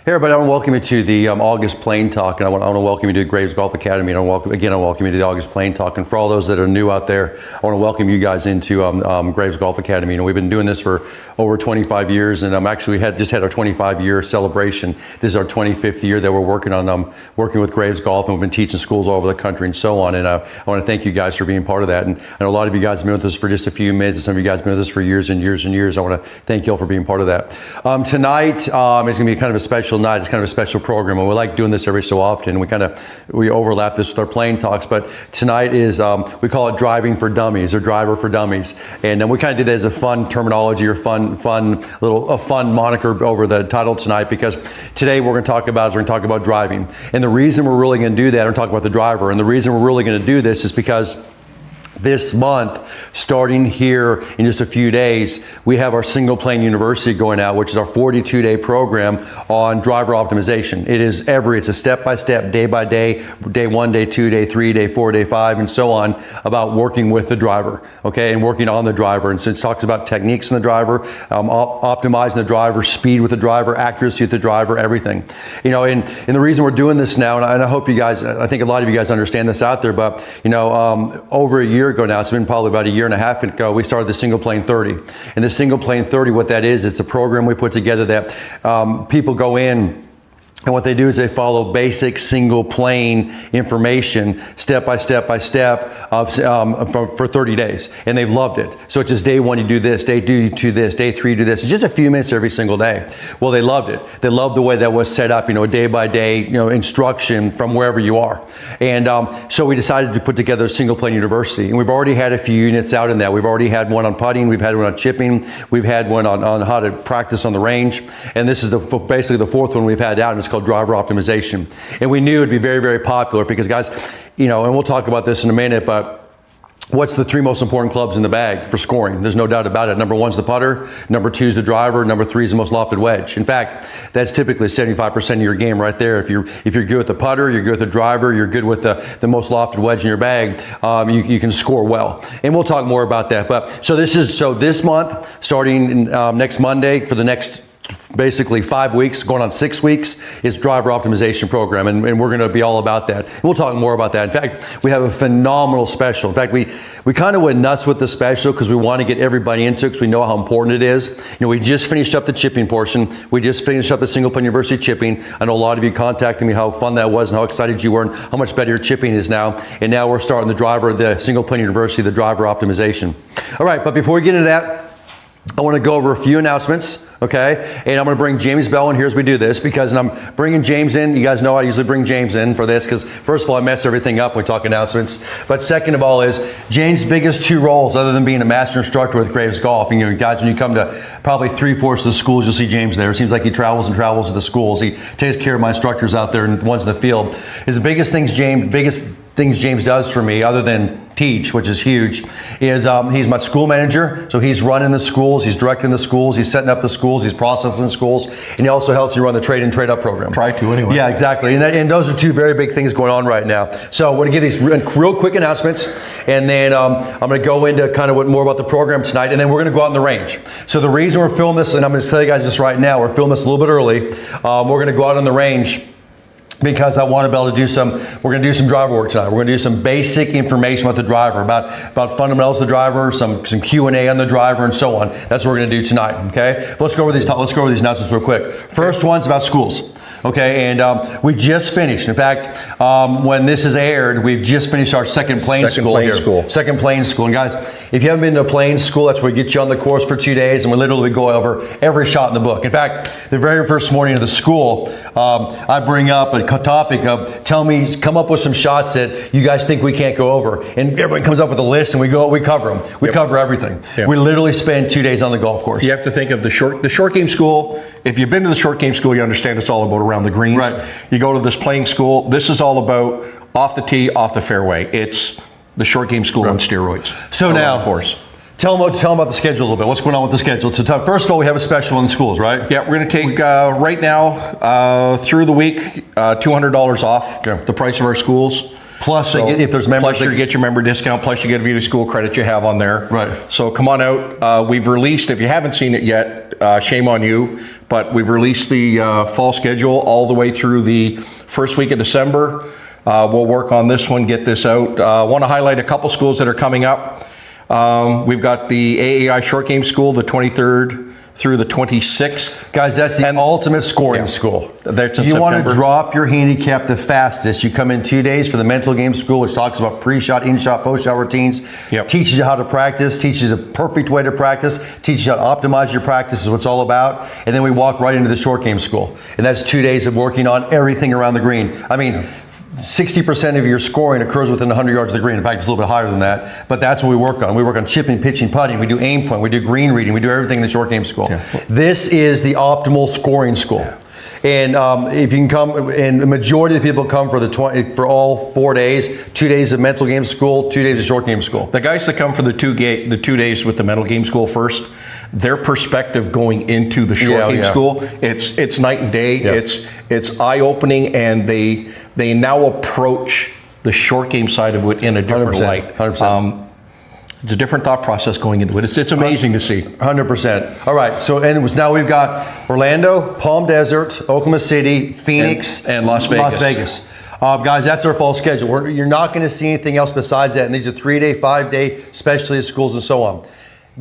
Hey everybody, I want to welcome you to the August Plane Talk, and I want to welcome you to Graves Golf Academy, and I welcome you to the August Plane Talk. And for all those that are new out there, I want to welcome you guys into Graves Golf Academy. We've been doing this for over 25 years, and actually we just had our 25-year celebration. This is our 25th year that we're working on working with Graves Golf, and we've been teaching schools all over the country and so on. And I want to thank you guys for being part of that. And I know a lot of you guys have been with us for just a few minutes, and some of you guys have been with us for years and years and years. I want to thank you all for being part of that. Tonight is going to be kind of a special night. It's kind of a special program, and we like doing this every so often. We overlap this with our plane talks, but tonight is we call it driving for dummies, or driver for dummies, and we kind of did it as a fun terminology or fun moniker over the title tonight, because today we're going to talk about driving. And the reason we're really going to do that, and talk about the driver, and the reason we're really going to do this is because this month, starting here in just a few days, we have our Single Plane University going out, which is our 42-day program on driver optimization. It's a step-by-step, day-by-day, day 1, day 2, day 3, day 4, day 5, and so on, about working with the driver, okay, and working on the driver. And so it talks about techniques in the driver, optimizing the driver, speed with the driver, accuracy with the driver, everything. You know, and the reason we're doing this now, and I hope you guys, I think a lot of you guys understand this out there, but, you know, over a year ago now, it's been probably about a year and a half ago, we started the Single Plane 30. And the Single Plane 30, what that is, it's a program we put together that people go in, and what they do is they follow basic single plane information step by step by step for 30 days, and they've loved it. So it's just day 1 you do this, day 2 you do this, day 3 you do this. It's just a few minutes every single day. Well, they loved it. They loved the way that was set up, you know, day by day, you know, instruction from wherever you are. And so we decided to put together a Single Plane University, and we've already had a few units out in that. We've already had one on putting, we've had one on chipping, we've had one on how to practice on the range, and this is basically the 4th one we've had out, and it's called driver optimization. And we knew it would be very, very popular because, guys, you know, and we'll talk about this in a minute, but what's the 3 most important clubs in the bag for scoring? There's no doubt about it. Number 1's the putter, number 2's the driver, number 3 is the most lofted wedge. In fact, that's typically 75% of your game right there. If you're good with the putter, you're good with the driver, you're good with the most lofted wedge in your bag, you can score well. And we'll talk more about that. But so this month, starting next Monday, for the next basically 5 weeks, going on 6 weeks, is driver optimization program, and we're going to be all about that. We'll talk more about that. In fact, we have a phenomenal special. In fact, we kind of went nuts with the special because we want to get everybody into it, because we know how important it is. You know, we just finished up the chipping portion. We just finished up the Single Plane University chipping. I know a lot of you contacted me how fun that was and how excited you were and how much better your chipping is now. And now we're starting the Single Plane University, the driver optimization. All right, but before we get into that, I want to go over a few announcements, okay? And I'm going to bring James Bell in here as we do this, because I'm bringing James in. You guys know I usually bring James in for this because, first of all, I mess everything up when we talk announcements. But second of all is James' biggest 2 roles, other than being a master instructor with Graves Golf. And, you know, guys, when you come to probably 3/4 of the schools, you'll see James there. It seems like he travels and travels to the schools. He takes care of my instructors out there and ones in the field. His biggest things James does for me, other than teach, which is huge, is he's my school manager. So he's running the schools, he's directing the schools, he's setting up the schools, he's processing the schools, and he also helps me run the trade and trade up program. Try to anyway. Yeah, exactly. And those are 2 very big things going on right now. So I want to give these real quick announcements, and then I'm going to go into kind of more about the program tonight, and then we're going to go out in the range. So the reason we're filming this, and I'm going to tell you guys this right now, we're filming this a little bit early. We're going to go out on the range because I want to be able to we're going to do some driver work tonight. We're going to do some basic information about the driver, about fundamentals of the driver, some Q&A on the driver, and so on. That's what we're going to do tonight, okay? But let's go over these announcements real quick. First one's about schools. Okay, and we just finished. In fact, when this is aired, we've just finished our second plane school. Second plane school. And guys, if you haven't been to a plane school, that's where we get you on the course for 2 days, and we literally go over every shot in the book. In fact, the very first morning of the school, I bring up a topic of come up with some shots that you guys think we can't go over. And everyone comes up with a list, and we cover them. We cover everything. Yep. We literally spend 2 days on the golf course. You have to think of the short game school. If you've been to the short game school, you understand it's all about around the greens. Right. You go to this playing school, this is all about off the tee, off the fairway. It's the short game school on steroids. So now, of course, tell them about the schedule a little bit. What's going on with the schedule? So first of all, we have a special in the schools, right? Yeah, we're going to take right now through the week $200 off the price of our schools. Plus, if there's members, plus you get your member discount, plus you get a view to school credit you have on there. Right. So come on out. We've released, if you haven't seen it yet, shame on you, but we've released the fall schedule all the way through the first week of December. We'll work on this one, get this out. I want to highlight a couple schools that are coming up. We've got the AAI Short Game School, the 23rd through the 26th. Guys, that's the ultimate scoring school. That's in you September. Want to drop your handicap the fastest, you come in 2 days for the mental game school, which talks about pre-shot, in-shot, post-shot routines, teaches you how to practice, teaches you the perfect way to practice, teaches you how to optimize your practice is what it's all about. And then we walk right into the short game school. And that's 2 days of working on everything around the green. I mean, 60% of your scoring occurs within 100 yards of the green. In fact, it's a little bit higher than that, but that's what we work on. We work on chipping, pitching, putting. We do aim point. We do green reading. We do everything in the short game school. This is the optimal scoring school. And if you can come, and the majority of the people come for all 4 days, 2 days of mental game school, 2 days of short game school. The guys that come for the 2 days with the mental game school first, their perspective going into the short game school, it's night and day. It's eye-opening, and they now approach the short game side of it in a different 100%, light. 100%. It's a different thought process going into it. It's amazing to see. 100%. All right, so now we've got Orlando, Palm Desert, Oklahoma City, Phoenix, and Las Vegas. Guys, that's our fall schedule. You're not going to see anything else besides that. And these are 3-day, 5-day specialty schools and so on.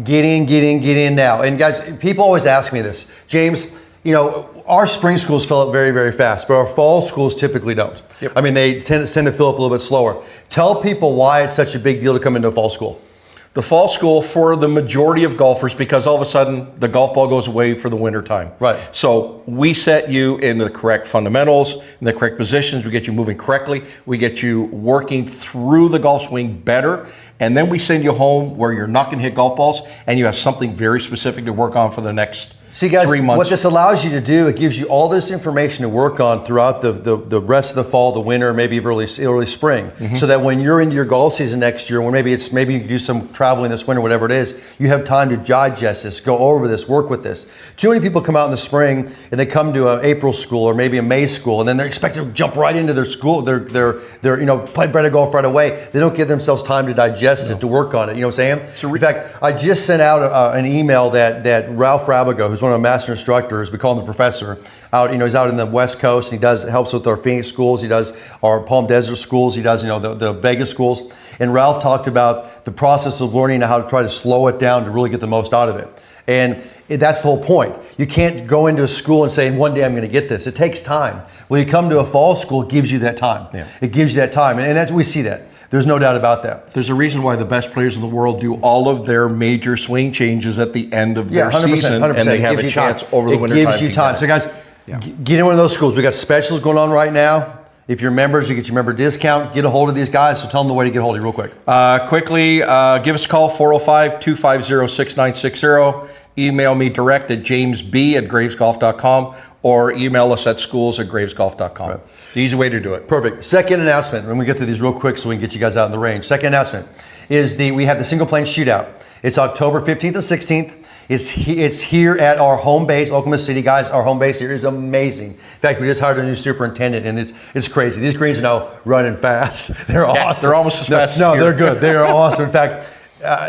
Get in now. And guys, people always ask me this, James, you know, our spring schools fill up very, very fast, but our fall schools typically don't. I mean, they tend to fill up a little bit slower. Tell people why it's such a big deal to come into a fall school. The fall school for the majority of golfers, because all of a sudden the golf ball goes away for the winter time. Right. So we set you into the correct fundamentals, in the correct positions. We get you moving correctly. We get you working through the golf swing better. And then we send you home where you're not going to hit golf balls, and you have something very specific to work on for the next 3 months. What this allows you to do, it gives you all this information to work on throughout the rest of the fall, the winter, maybe early spring, so that when you're into your golf season next year, when maybe you can do some traveling this winter, whatever it is, you have time to digest this, go over this, work with this. Too many people come out in the spring and they come to an April school or maybe a May school, and then they're expected to jump right into their school, their play better golf right away. They don't give themselves time to digest it, to work on it. You know what I'm saying? In fact, I just sent out an email that Ralph Rabigo, who's one of my master instructors, we call him the professor, he's out in the West Coast, and he helps with our Phoenix schools, he does our Palm Desert schools, he does the Vegas schools. And Ralph talked about the process of learning how to try to slow it down to really get the most out of it. And that's the whole point. You can't go into a school and say, one day I'm going to get this. It takes time. When you come to a fall school, it gives you that time. It gives you that time, and we see that. There's no doubt about that. There's a reason why the best players in the world do all of their major swing changes at the end of their 100%, season, 100%. and they have a chance over the winter time. It gives you time. So guys, get in one of those schools. We got specials going on right now. If you're members, you get your member discount. Get a hold of these guys. So tell them the way to get a hold of you real quick. Quickly, give us a call, 405-250-6960. Email me direct at jamesb@gravesgolf.com, or email us at schools@gravesgolf.com. Right. The easy way to do it. Perfect. Second announcement, when we get through these real quick so we can get you guys out in the range. Second announcement is we have the single plane shootout. It's October 15th and 16th. It's here at our home base, Oklahoma City. Guys, our home base here is amazing. In fact, we just hired a new superintendent, and it's crazy. These greens are now running fast. They're awesome. They're almost as fast as No, here. they're good. They are awesome. In fact,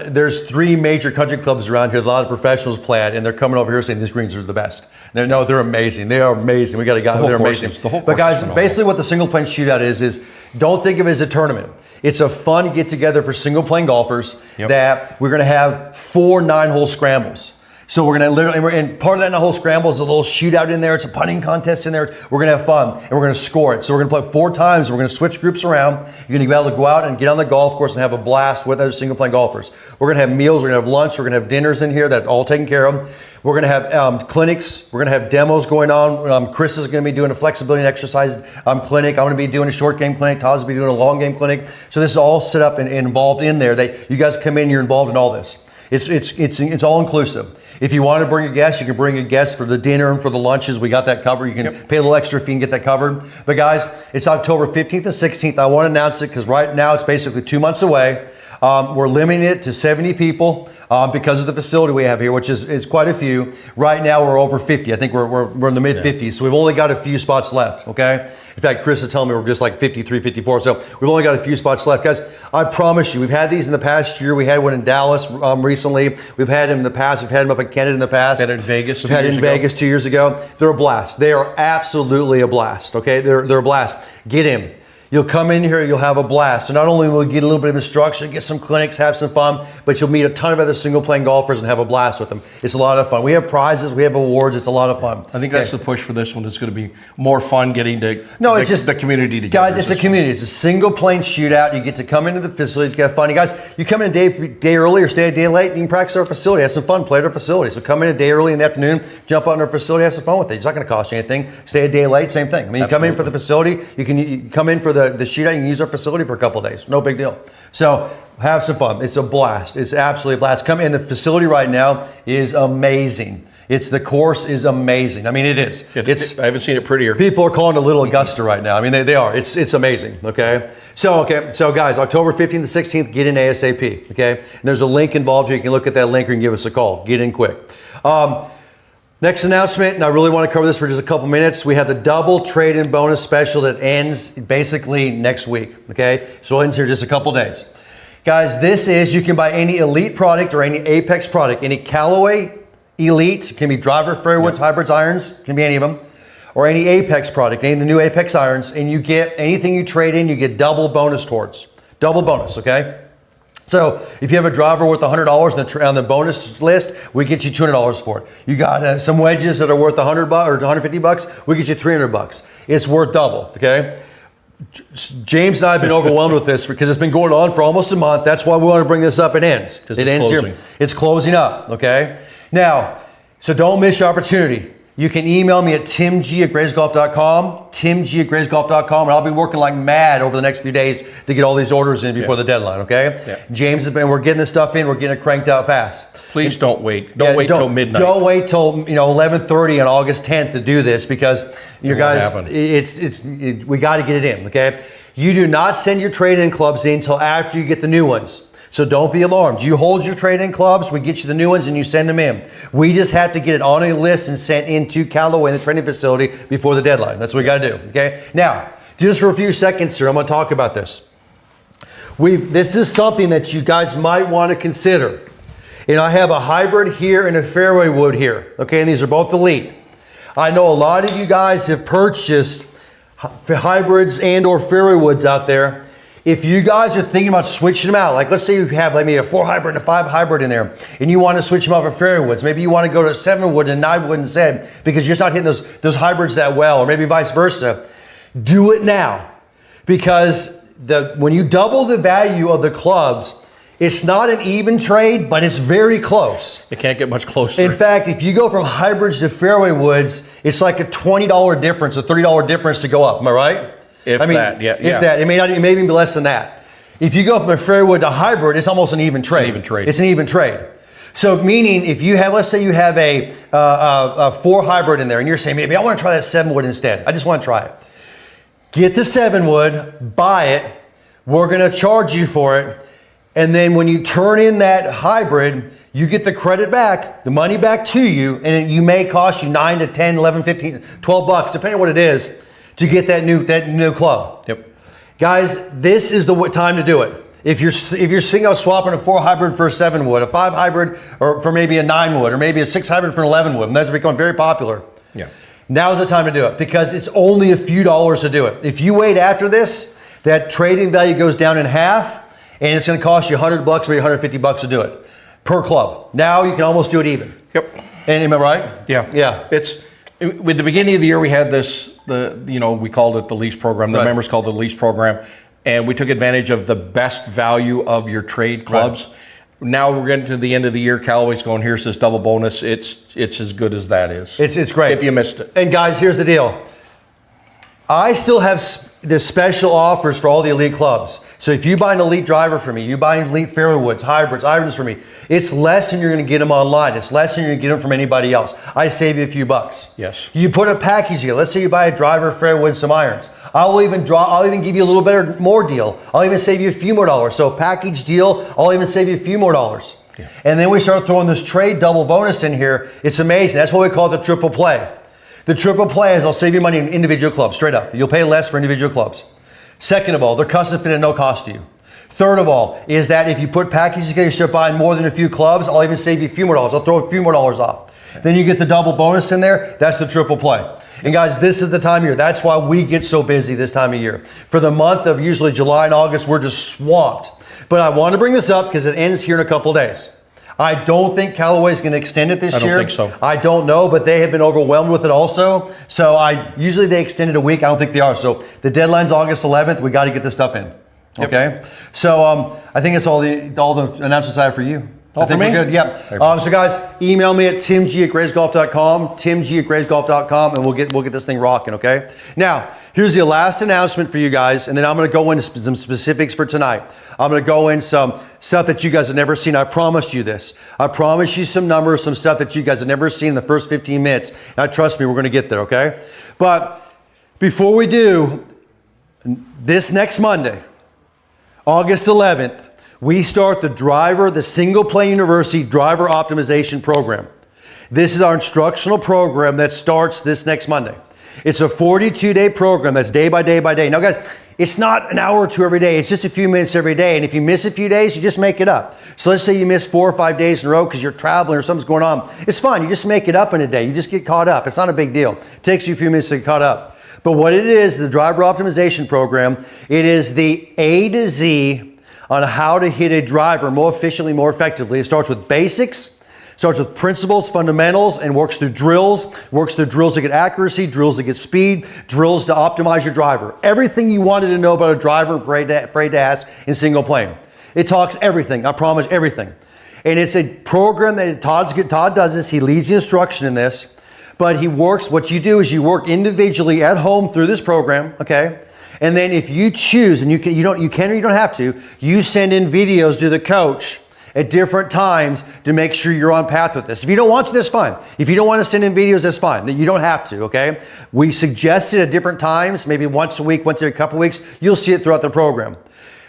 there's 3 major country clubs around here. A lot of professionals play it, and they're coming over here saying these greens are the best. They're amazing. They are amazing. We got a guy. They're amazing. But guys, basically what the single plane shootout is don't think of it as a tournament. It's a fun get together for single plane golfers that we're going to have 4 9-hole scrambles. So we're going to literally, and part of that 9-hole scramble is a little shootout in there. It's a putting contest in there. We're going to have fun, and we're going to score it. So we're going to play 4 times. We're going to switch groups around. You're going to be able to go out and get on the golf course and have a blast with other single plane golfers. We're going to have meals. We're going to have lunch. We're going to have dinners in here that are all taken care of. We're going to have clinics. We're going to have demos going on. Chris is going to be doing a flexibility and exercise clinic. I'm going to be doing a short game clinic. Todd's going to be doing a long game clinic. So this is all set up and involved in there. You guys come in, you're involved in all this. It's all inclusive. If you want to bring a guest, you can bring a guest for the dinner and for the lunches. We got that covered. You can pay a little extra fee and get that covered. But guys, it's October 15th and 16th. I want to announce it because right now it's basically 2 months away. We're limiting it to 70 people because of the facility we have here, which is quite a few. Right now we're over 50. I think we're in the mid 50s, so we've only got a few spots left, okay? In fact, Chris is telling me we're just like 53, 54, so we've only got a few spots left. Guys, I promise you, we've had these in the past year. We had one in Dallas recently. We've had them in the past. We've had them up in Canada in the past. Had it in Vegas. We've had it in Vegas 2 years ago. They're a blast. They are absolutely a blast, okay? They're a blast. Get in. You'll come in here, you'll have a blast. And not only will you get a little bit of instruction, get some clinics, have some fun, but you'll meet a ton of other single plane golfers and have a blast with them. It's a lot of fun. We have prizes, we have awards, it's a lot of fun. I think that's the push for this one. It's going to be more fun getting to it's just the community together. Guys, it's a community. It's a single plane shootout. You get to come into the facility, you get fun. You guys, you come in a day early or stay a day late, you can practice our facility, have some fun, play at our facility. So come in a day early in the afternoon, jump out in our facility, have some fun with it. It's not going to cost you anything. Stay a day late, same thing. I mean, you come in for the facility, you come in for the shootout, you can use our facility for a couple of days. No big deal. So have some fun. It's a blast. It's absolutely a blast. Come in. The facility right now is amazing. The course is amazing. I mean, it is. I haven't seen it prettier. People are calling it a little Augusta right now. I mean, they are. It's amazing. Okay. So guys, October 15th and 16th, get in ASAP. Okay. And there's a link involved here. You can look at that link or you can give us a call. Get in quick. Next announcement, and I really want to cover this for just a couple minutes. We have the double trade-in bonus special that ends basically next week, okay? So it ends here just a couple days. Guys, this is, you can buy any Elite product or any Apex product, any Callaway Elite, can be driver, fairways, hybrids, irons, can be any of them, or any Apex product, any of the new Apex irons, and you get anything you trade in, you get double bonus towards. Double bonus, okay? So if you have a driver worth $100 on the bonus list, we get you $200 for it. You got some wedges that are worth $100 or $150, we get you $300. It's worth double, okay? James and I have been overwhelmed with this because it's been going on for almost a month. That's why we want to bring this up. It ends. Because it ends here. It's closing up, okay? Now, so don't miss your opportunity. You can email me at timg@gravesgolf.com, timg@gravesgolf.com, and I'll be working like mad over the next few days to get all these orders in before the deadline, okay? Yeah. James has been, we're getting this stuff in, we're getting it cranked out fast. Please don't wait. Don't wait till midnight. Don't wait till 11:30 on August 10th to do this because you guys, we got to get it in, okay? You do not send your trade-in clubs in until after you get the new ones. So don't be alarmed. You hold your trade-in clubs, we get you the new ones and you send them in. We just have to get it on a list and sent into Callaway in the training facility before the deadline. That's what we got to do, okay? Now, just for a few seconds here, I'm going to talk about this. This is something that you guys might want to consider. And I have a hybrid here and a fairway wood here, okay? And these are both Elite. I know a lot of you guys have purchased hybrids and or fairway woods out there. If you guys are thinking about switching them out, like let's say you have like maybe a 4 hybrid and a 5 hybrid in there, and you want to switch them out for fairway woods, maybe you want to go to a 7 wood and a 9 wood instead because you're just not hitting those hybrids that well, or maybe vice versa. Do it now, because when you double the value of the clubs, it's not an even trade, but it's very close. It can't get much closer. In fact, if you go from hybrids to fairway woods, it's like a $20 difference, a $30 difference to go up. Am I right? If that. It may even be less than that. If you go from a fairway wood to hybrid, it's almost an even trade. It's an even trade. So meaning, if you have, let's say you have a 4 hybrid in there, and you're saying, maybe I want to try that 7 wood instead. I just want to try it. Get the 7 wood, buy it. We're going to charge you for it. And then when you turn in that hybrid, you get the credit back, the money back to you, and it may cost you 9 to 10, 11, 15, 12 bucks, depending on what it is, to get that new club. Yep. Guys, this is the time to do it. If you're thinking of swapping a 4 hybrid for a 7 wood, a 5 hybrid or for maybe a 9 wood, or maybe a 6 hybrid for an 11 wood, and that's becoming very popular. Yeah. Now's the time to do it because it's only a few dollars to do it. If you wait after this, that trading value goes down in half, and it's going to cost you $100 bucks, maybe $150 to do it per club. Now you can almost do it even. Yep. And am I right? Yeah. Yeah. With the beginning of the year, we had this, we called it the lease program. The members called it the lease program. And we took advantage of the best value of your trade clubs. Right. Now we're getting to the end of the year. Callaway's going, here's this double bonus. It's as good as that is. It's great. If you missed it. And guys, here's the deal. I still have the special offers for all the elite clubs. So if you buy an elite driver from me, you buy an elite fairway woods, hybrids, irons from me, it's less than you're going to get them online. It's less than you're going to get them from anybody else. I save you a few bucks. Yes. You put a package together. Let's say you buy a driver, fairway woods, some irons. I'll even give you a little better, more deal. I'll even save you a few more dollars. So package deal, I'll even save you a few more dollars. Yeah. And then we start throwing this trade double bonus in here. It's amazing. That's what we call the triple play. The triple play is I'll save you money in individual clubs, straight up. You'll pay less for individual clubs. Second of all, they're custom fit at no cost to you. Third of all is that if you put packages together, you start buying more than a few clubs, I'll even save you a few more dollars. I'll throw a few more dollars off. Then you get the double bonus in there. That's the triple play. And guys, this is the time of year. That's why we get so busy this time of year. For the month of usually July and August, we're just swamped. But I want to bring this up because it ends here in a couple days. I don't think Callaway's going to extend it this year. I don't think so. I don't know, but they have been overwhelmed with it also. So usually they extend it a week. I don't think they are. So the deadline's August 11th. We got to get this stuff in. Okay. So I think it's all the announcements I have for you. All I think for me? we're good. Yep. So guys, email me at timg@gravesgolf.com, timg@gravesgolf.com, and we'll get this thing rocking. Okay. Now here's the last announcement for you guys, and then I'm going to go into some specifics for tonight. I'm going to go in some stuff that you guys have never seen. I promised you this. I promised you some numbers, some stuff that you guys have never seen in the first 15 minutes. Now trust me, we're going to get there. Okay. But before we do, this next Monday, August 11th. We start the Single Plane University Driver Optimization Program. This is our instructional program that starts this next Monday. It's a 42-day program that's day by day by day. Now guys, it's not an hour or two every day. It's just a few minutes every day. And if you miss a few days, you just make it up. So let's say you miss 4 or 5 days in a row because you're traveling or something's going on. It's fine. You just make it up in a day. You just get caught up. It's not a big deal. It takes you a few minutes to get caught up. But what it is, the Driver Optimization Program, it is the A to Z on how to hit a driver more efficiently, more effectively. It starts with basics, starts with principles, fundamentals, and works through drills to get accuracy, drills to get speed, drills to optimize your driver. Everything you wanted to know about a driver, afraid to ask in single plane. It talks everything, I promise everything. And it's a program that Todd does this, he leads the instruction in this, but what you do is you work individually at home through this program, okay? And then if you choose, and you can or you don't have to, you send in videos to the coach at different times to make sure you're on path with this. If you don't want to, that's fine. If you don't want to send in videos, that's fine. You don't have to, okay? We suggest it at different times, maybe once a week, once every couple of weeks. You'll see it throughout the program.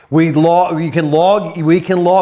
We can log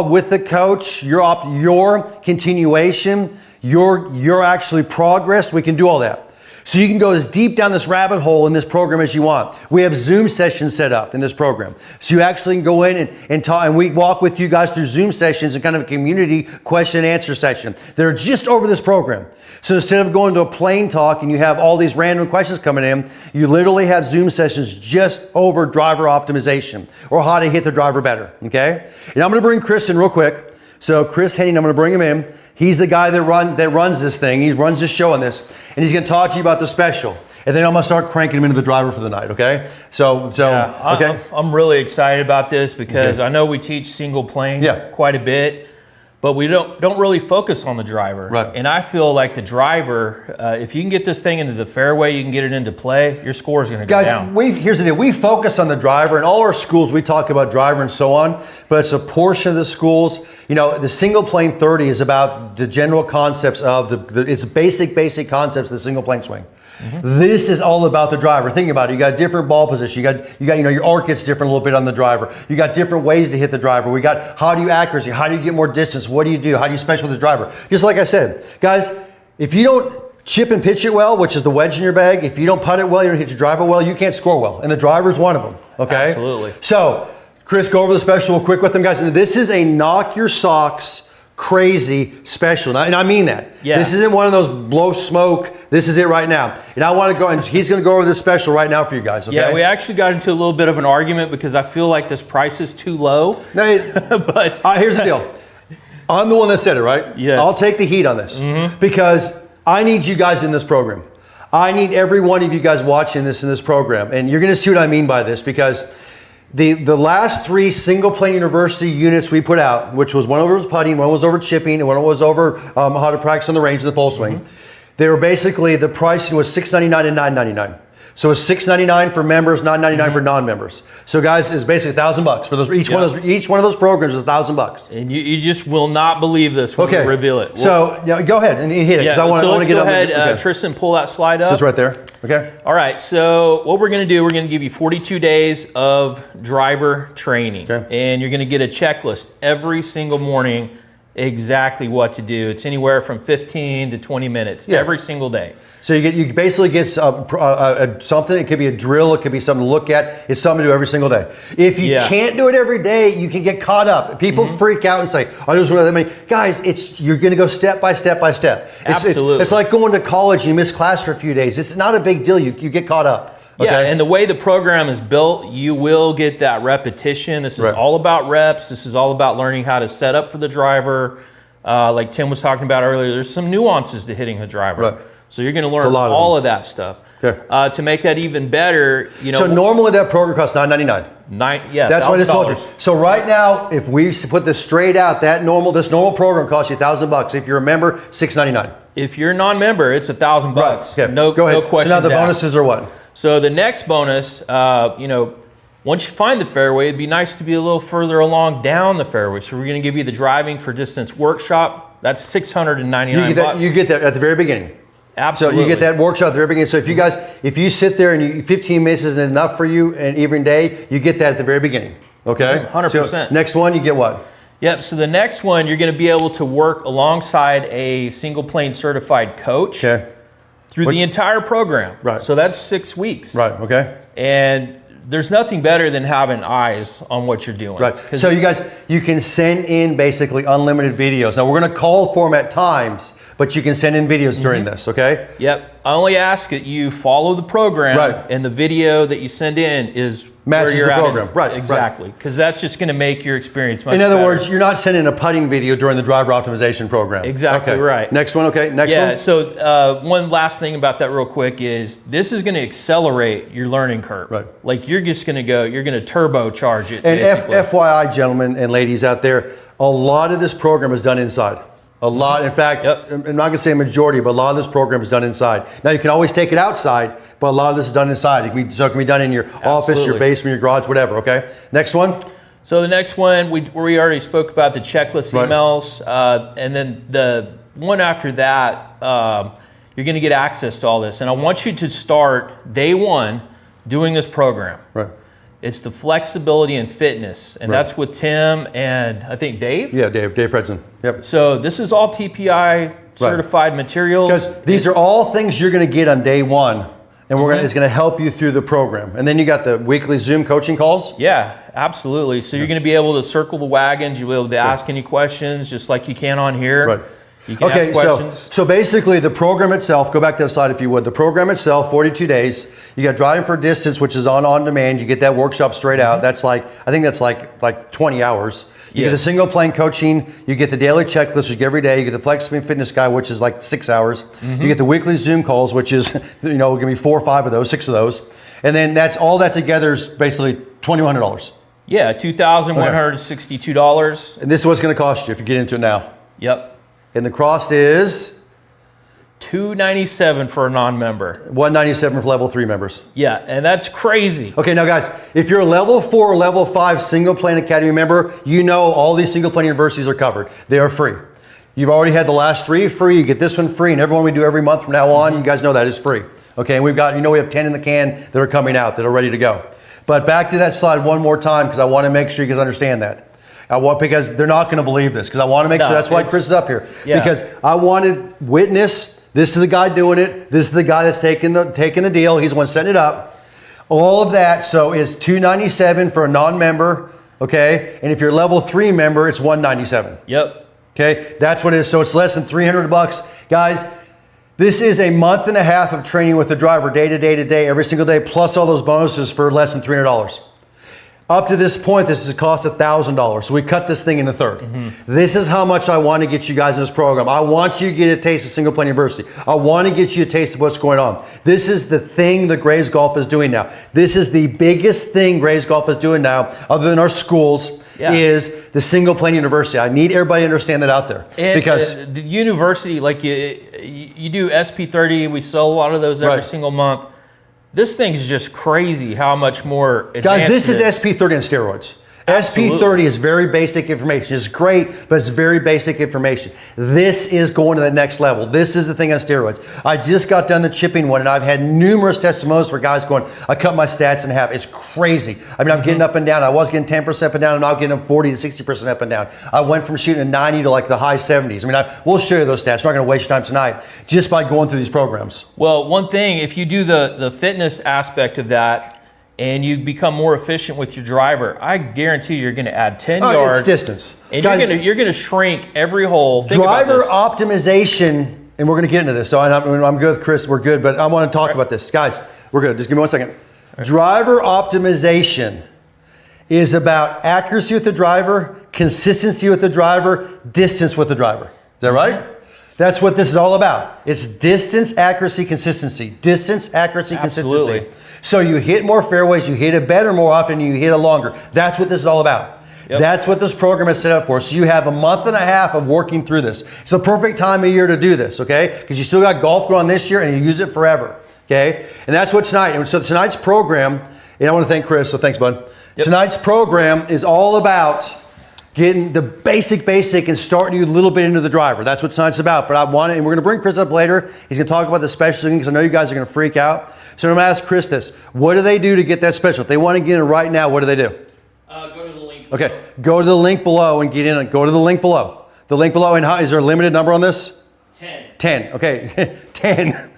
with the coach, your continuation, your actually progress. We can do all that. So you can go as deep down this rabbit hole in this program as you want. We have Zoom sessions set up in this program. So you actually can go in and talk, and we walk with you guys through Zoom sessions and kind of a community question and answer session. They're just over this program. So instead of going to a plain talk and you have all these random questions coming in, you literally have Zoom sessions just over driver optimization or how to hit the driver better, okay? And I'm gonna bring Chris in real quick. So Chris Henning, I'm gonna bring him in. He's the guy that runs this thing. He runs this show on this, and he's going to talk to you about the special. And then I'm going to start cranking him into the driver for the night. Okay? Okay. I'm really excited about this because I know we teach single plane quite a bit, but we don't really focus on the driver. Right. And I feel like the driver, if you can get this thing into the fairway, you can get it into play, your score is going to go down. Guys, here's the deal. We focus on the driver. In all our schools, we talk about driver and so on, but it's a portion of the schools. You know, the single plane 30 is about the general concepts of it's basic concepts of the single plane swing. Mm-hmm. This is all about the driver. Think about it. You got different ball position. You got your arc gets different a little bit on the driver. You got different ways to hit the driver. We got how do you accuracy? How do you get more distance? What do you do? How do you special with the driver? Just like I said, guys, if you don't chip and pitch it well, which is the wedge in your bag, if you don't putt it well, you don't hit your driver well, you can't score well. And the driver is one of them. Okay. Absolutely. So, Chris, go over the special real quick with them, guys. And this is a knock your socks crazy special. And I mean that. Yeah. This isn't one of those blow smoke. This is it right now. And I want to go, and he's going to go over this special right now for you guys. Okay? Yeah, we actually got into a little bit of an argument because I feel like this price is too low. No, but here's the deal. I'm the one that said it, right? Yes. I'll take the heat on this because I need you guys in this program. I need every one of you guys watching this in this program. And you're going to see what I mean by this because the last 3 single plane university units we put out, which was one was putting, one was over chipping, and one was over how to practice on the range of the full swing. They were basically, the pricing was $699 and $999. So it's $699 for members, $999 for non-members. So guys, it's basically $1,000 for those. Each one of those programs is $1,000. And you just will not believe this when we reveal it. So go ahead and hit it, because I want to get go ahead, Tristan, pull that slide up. Just right there. Okay. All right. So what we're going to do, we're going to give you 42 days of driver training, and you're going to get a checklist every single morning, exactly what to do. It's anywhere from 15 to 20 minutes every single day. So you basically get something. It could be a drill. It could be something to look at. It's something to do every single day. If you can't do it every day, you can get caught up. People freak out and say, "I just want that many." Guys, you're going to go step by step by step. Absolutely. It's like going to college. You miss class for a few days. It's not a big deal. You get caught up. Okay? Yeah, and the way the program is built, you will get that repetition. This is all about reps. This is all about learning how to set up for the driver. Like Tim was talking about earlier, there's some nuances to hitting the driver. Right. So you're going to learn all of that stuff. Okay. To make that even better, So normally that program costs $999. That's what I just told you. So right now, if we put this straight out, this normal program costs you $1,000. If you're a member, $699. If you're a non-member, it's $1,000. Right. Okay. No questions. So now the bonuses are what? So the next bonus, once you find the fairway, it'd be nice to be a little further along down the fairway. So we're going to give you the driving for distance workshop. That's $699. You get that at the very beginning. Absolutely. So you get that workshop at the very beginning. So if you sit there and 15 minutes isn't enough for you and every day, you get that at the very beginning. Okay? 100%. So next one, you get what? Yep. So the next one, you're going to be able to work alongside a single plane certified coach through the entire program. Right. So that's 6 weeks. Right. Okay. And there's nothing better than having eyes on what you're doing. Right. So you can send in basically unlimited videos. Now we're going to call for them at times, but you can send in videos during this, okay? Yep. I only ask that you follow the program, and the video that you send in is matches where you're the program. Right. Exactly. Because that's just going to make your experience much better. In other words, you're not sending a putting video during the driver optimization program. Exactly right. Next one, okay? Next one? Yeah, so one last thing about that real quick is this is going to accelerate your learning curve. Right. Like you're just going to you're going to turbocharge it. And FYI, gentlemen and ladies out there, a lot of this program is done inside. A lot, in fact, I'm not going to say a majority, but a lot of this program is done inside. Now you can always take it outside, but a lot of this is done inside. It can be done in your office, your basement, your garage, whatever, okay? Next one. So the next one, we already spoke about the checklist emails, and then the one after that, you're going to get access to all this. And I want you to start day one doing this program. Right. It's the flexibility and fitness, and that's with Tim and I think Dave? Yeah, Dave Predson. Yep. So this is all TPI certified materials. Because these are all things you're going to get on day one, and it's going to help you through the program. And then you got the weekly Zoom coaching calls. Yeah, absolutely. So you're going to be able to circle the wagons. You'll be able to ask any questions just like you can on here. Right. You can ask questions. So basically the program itself, go back to the slide if you would. The program itself, 42 days. You got driving for distance, which is on demand. You get that workshop straight out. That's I think that's like 20 hours. You get the single plane coaching. You get the daily checklist, which you get every day. You get the flexibility fitness guide, which is like 6 hours. You get the weekly Zoom calls, which is, going to be 4 or 5 of those, 6 of those. And then that's all that together is basically $2,100. Yeah, $2,162. And this is what's going to cost you if you get into it now. Yep. And the cost is $297 for a non-member. $197 for level 3 members. Yeah, and that's crazy. Okay, now guys, if you're a level 4 or level 5 single plane academy member, all these single plane universities are covered. They are free. You've already had the last 3 free. You get this one free, and everyone we do every month from now on, you guys know that is free. Okay, and we've got, we have 10 in the can that are coming out that are ready to go. But back to that slide one more time, because I want to make sure you guys understand that. Because they're not going to believe this, because I want to make sure that's why Chris is up here. Yeah. Because I wanted witness. This is the guy doing it. This is the guy that's taking the deal. He's the one setting it up. All of that. So is $297 for a non-member. Okay, and if you're a level 3 member, it's $197. Yep. Okay, that's what it is. So it's less than $300, guys. This is a month and a half of training with the driver, day to day to day, every single day, plus all those bonuses for less than $300. Up to this point, this has cost $1,000. So we cut this thing in a third. This is how much I want to get you guys in this program. I want you to get a taste of Single Plane University. I want to get you a taste of what's going on. This is the thing that Graves Golf is doing now. This is the biggest thing Graves Golf is doing now, other than our schools, is the Single Plane University. I need everybody to understand that out there. And because the university, like you do SP30, we sell a lot of those every single month. This thing's just crazy how much more advanced Guys, this it is SP30 on steroids. Absolutely. SP30 is very basic information. It's great, but it's very basic information. This is going to the next level. This is the thing on steroids. I just got done the chipping one, and I've had numerous testimonials for guys going, I cut my stats in half. It's crazy. I mean, I'm getting up and down. I was getting 10% up and down, and now I'm getting 40 to 60% up and down. I went from shooting a 90 to like the high 70s. I mean, we'll show you those stats. We're not going to waste your time tonight just by going through these programs. Well, one thing, if you do the fitness aspect of that, and you become more efficient with your driver, I guarantee you're going to add 10 yards. It's distance. And Guys, you're going to shrink every hole. Think driver about this. optimization, and we're going to get into this. So I'm good with Chris. We're good, but I want to talk about this. Guys, we're good. Just give me 1 second. Driver optimization is about accuracy with the driver, consistency with the driver, distance with the driver. Is that right? That's what this is all about. It's distance, accuracy, consistency. Distance, accuracy, Absolutely. consistency. So you hit more fairways, you hit it better more often, you hit it longer. That's what this is all about. Yep. That's what this program is set up for. So you have a month and a half of working through this. It's the perfect time of year to do this, okay? Because you still got golf going on this year and you use it forever, okay? And that's what tonight, and so tonight's program, and I want to thank Chris, so thanks, bud. Yep. Tonight's program is all about getting the basic and starting you a little bit into the driver. That's what tonight's about. But I want it, and we're going to bring Chris up later. He's going to talk about the special things. I know you guys are going to freak out. So I'm going to ask Chris this. What do they do to get that special? If they want to get in right now, what do they do? Go to the link. Okay, go to the link below and get in. Go to the link below. The link below, and is there a limited number on this? 10. 10, okay, 10.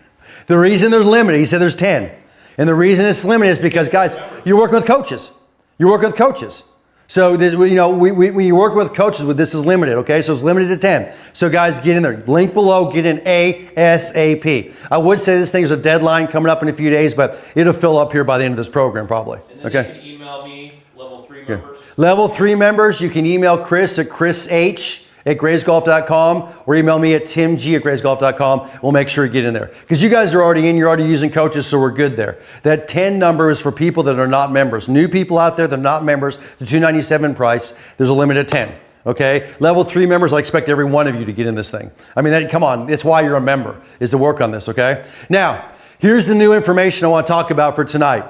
The reason there's limited, he said there's 10. And the reason it's limited is because, guys, you're working with coaches. You're working with coaches. So, we work with coaches with this is limited, okay? So it's limited to 10. So guys, get in there. Link below, get in ASAP. I would say this thing is a deadline coming up in a few days, but it'll fill up here by the end of this program probably, and then okay? you can email me, level 3 members. Level 3 members, you can email Chris at chrish@graysgolf.com or email me at timg@graysgolf.com. We'll make sure you get in there. Because you guys are already in, you're already using coaches, so we're good there. That 10 number is for people that are not members. New people out there that are not members, the $297 price, there's a limit of 10. Okay? Level 3 members, I expect every one of you to get in this thing. I mean, come on, it's why you're a member, is to work on this, okay? Now, here's the new information I want to talk about for tonight.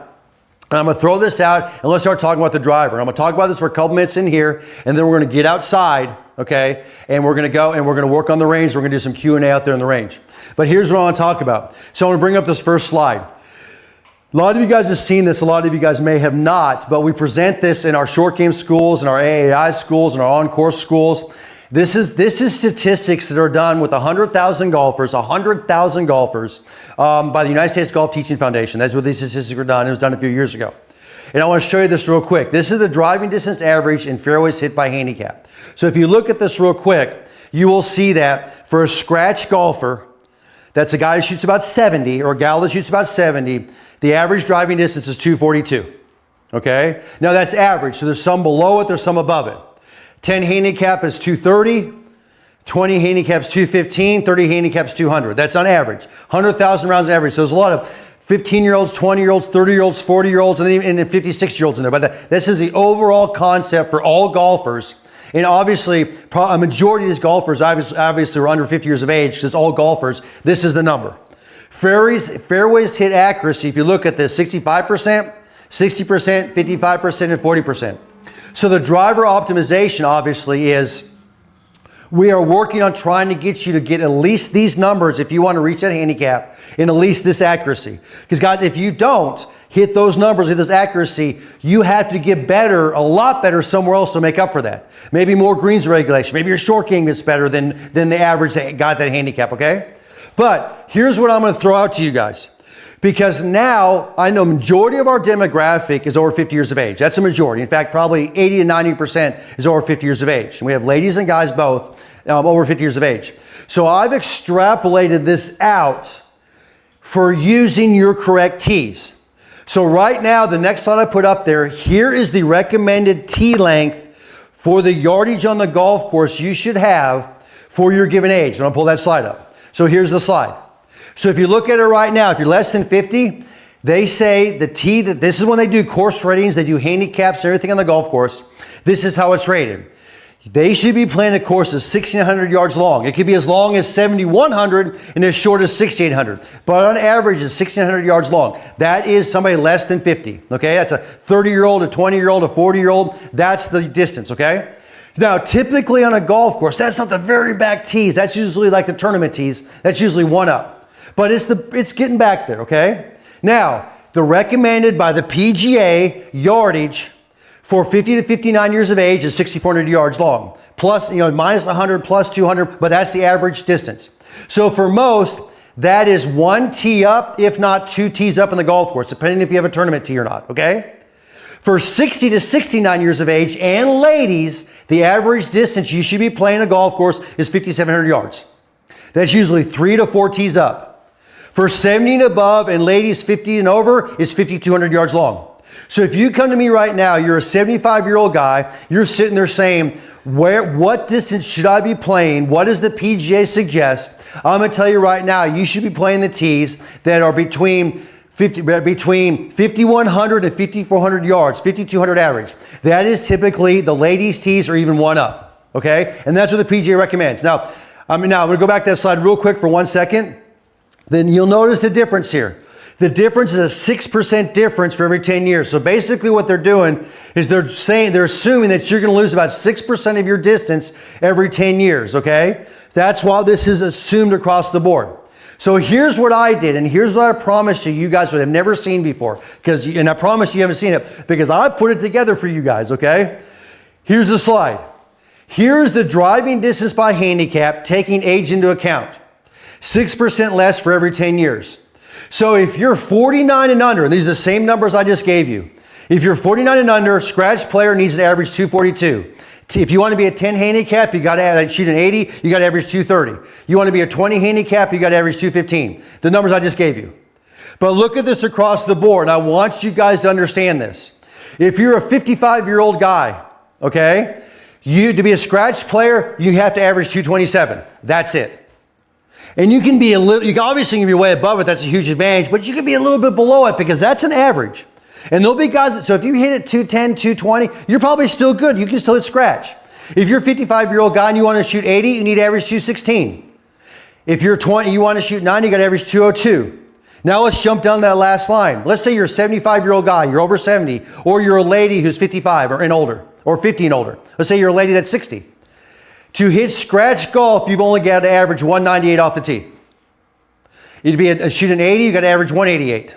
And I'm going to throw this out and let's start talking about the driver. I'm going to talk about this for a couple minutes in here, and then we're going to get outside, okay? And we're going to go and we're going to work on the range. We're going to do some Q&A out there in the range. But here's what I want to talk about. So I'm going to bring up this first slide. A lot of you guys have seen this. A lot of you guys may have not, but we present this in our short game schools, in our AAI schools, in our on-course schools. This is statistics that are done with 100,000 golfers, 100,000 golfers by the United States Golf Teaching Foundation. That's what these statistics were done. It was done a few years ago. And I want to show you this real quick. This is the driving distance average in fairways hit by handicap. So if you look at this real quick, you will see that for a scratch golfer, that's a guy who shoots about 70 or a gal that shoots about 70, the average driving distance is 242. Okay? Now that's average. So there's some below it, there's some above it. 10 handicap is 230, 20 handicap is 215, 30 handicap is 200. That's on average. 100,000 rounds average. So there's a lot of 15-year-olds, 20-year-olds, 30-year-olds, 40-year-olds, and then 56-year-olds in there. But this is the overall concept for all golfers. And obviously, a majority of these golfers obviously are under 50 years of age because all golfers, this is the number. Fairways hit accuracy, if you look at this, 65%, 60%, 55%, and 40%. So the driver optimization obviously is we are working on trying to get you to get at least these numbers if you want to reach that handicap and at least this accuracy. Because guys, if you don't hit those numbers, hit this accuracy, you have to get better, a lot better somewhere else to make up for that. Maybe more greens regulation. Maybe your short game is better than the average that got that handicap, okay? But here's what I'm going to throw out to you guys. Because now I know majority of our demographic is over 50 years of age. That's a majority. In fact, probably 80 to 90% is over 50 years of age. And we have ladies and guys both over 50 years of age. So I've extrapolated this out for using your correct tees. So right now, the next slide I put up there, here is the recommended tee length for the yardage on the golf course you should have for your given age. And I'll pull that slide up. So here's the slide. So if you look at it right now, if you're less than 50, they say the tee, this is when they do course ratings, they do handicaps, everything on the golf course. This is how it's rated. They should be playing a course that's 1,600 yards long. It could be as long as 7,100 and as short as 6,800. But on average, it's 1,600 yards long. That is somebody less than 50, okay? That's a 30-year-old, a 20-year-old, a 40-year-old. That's the distance, okay? Now, typically on a golf course, that's not the very back tees. That's usually like the tournament tees. That's usually one up. But it's getting back there, okay? Now, the recommended by the PGA yardage for 50 to 59 years of age is 6,400 yards long. Plus, minus 100, plus 200, but that's the average distance. So for most, that is one tee up, if not two tees up in the golf course, depending if you have a tournament tee or not, okay? For 60 to 69 years of age and ladies, the average distance you should be playing a golf course is 5,700 yards. That's usually 3 to 4 tees up. For 70 and above and ladies 50 and over is 5,200 yards long. So if you come to me right now, you're a 75-year-old guy, you're sitting there saying, what distance should I be playing? What does the PGA suggest? I'm going to tell you right now, you should be playing the tees that are between 5,100 and 5,400 yards, 5,200 average. That is typically the ladies' tees or even one up, okay? And that's what the PGA recommends. Now I'm going to go back to that slide real quick for 1 second. Then you'll notice the difference here. The difference is a 6% difference for every 10 years. So basically what they're doing is they're assuming that you're going to lose about 6% of your distance every 10 years, okay? That's why this is assumed across the board. So here's what I did, and here's what I promised you guys would have never seen before. And I promise you haven't seen it because I put it together for you guys, okay? Here's the slide. Here's the driving distance by handicap, taking age into account. 6% less for every 10 years. So if you're 49 and under, and these are the same numbers I just gave you. If you're 49 and under, scratch player needs to average 242. If you want to be a 10 handicap, you got to shoot an 80, you got to average 230. You want to be a 20 handicap, you got to average 215. The numbers I just gave you. But look at this across the board. I want you guys to understand this. If you're a 55-year-old guy, okay, to be a scratch player, you have to average 227. That's it. And you can be obviously be way above it, that's a huge advantage, but you can be a little bit below it because that's an average. And there'll be guys, so if you hit it 210, 220, you're probably still good. You can still hit scratch. If you're a 55-year-old guy and you want to shoot 80, you need to average 216. If you're 20, you want to shoot 90, you got to average 202. Now let's jump down that last line. Let's say you're a 75-year-old guy, you're over 70, or you're a lady who's 55 and older, or 50 and older. Let's say you're a lady that's 60. To hit scratch golf, you've only got to average 198 off the tee. To shoot an 80, you got to average 188.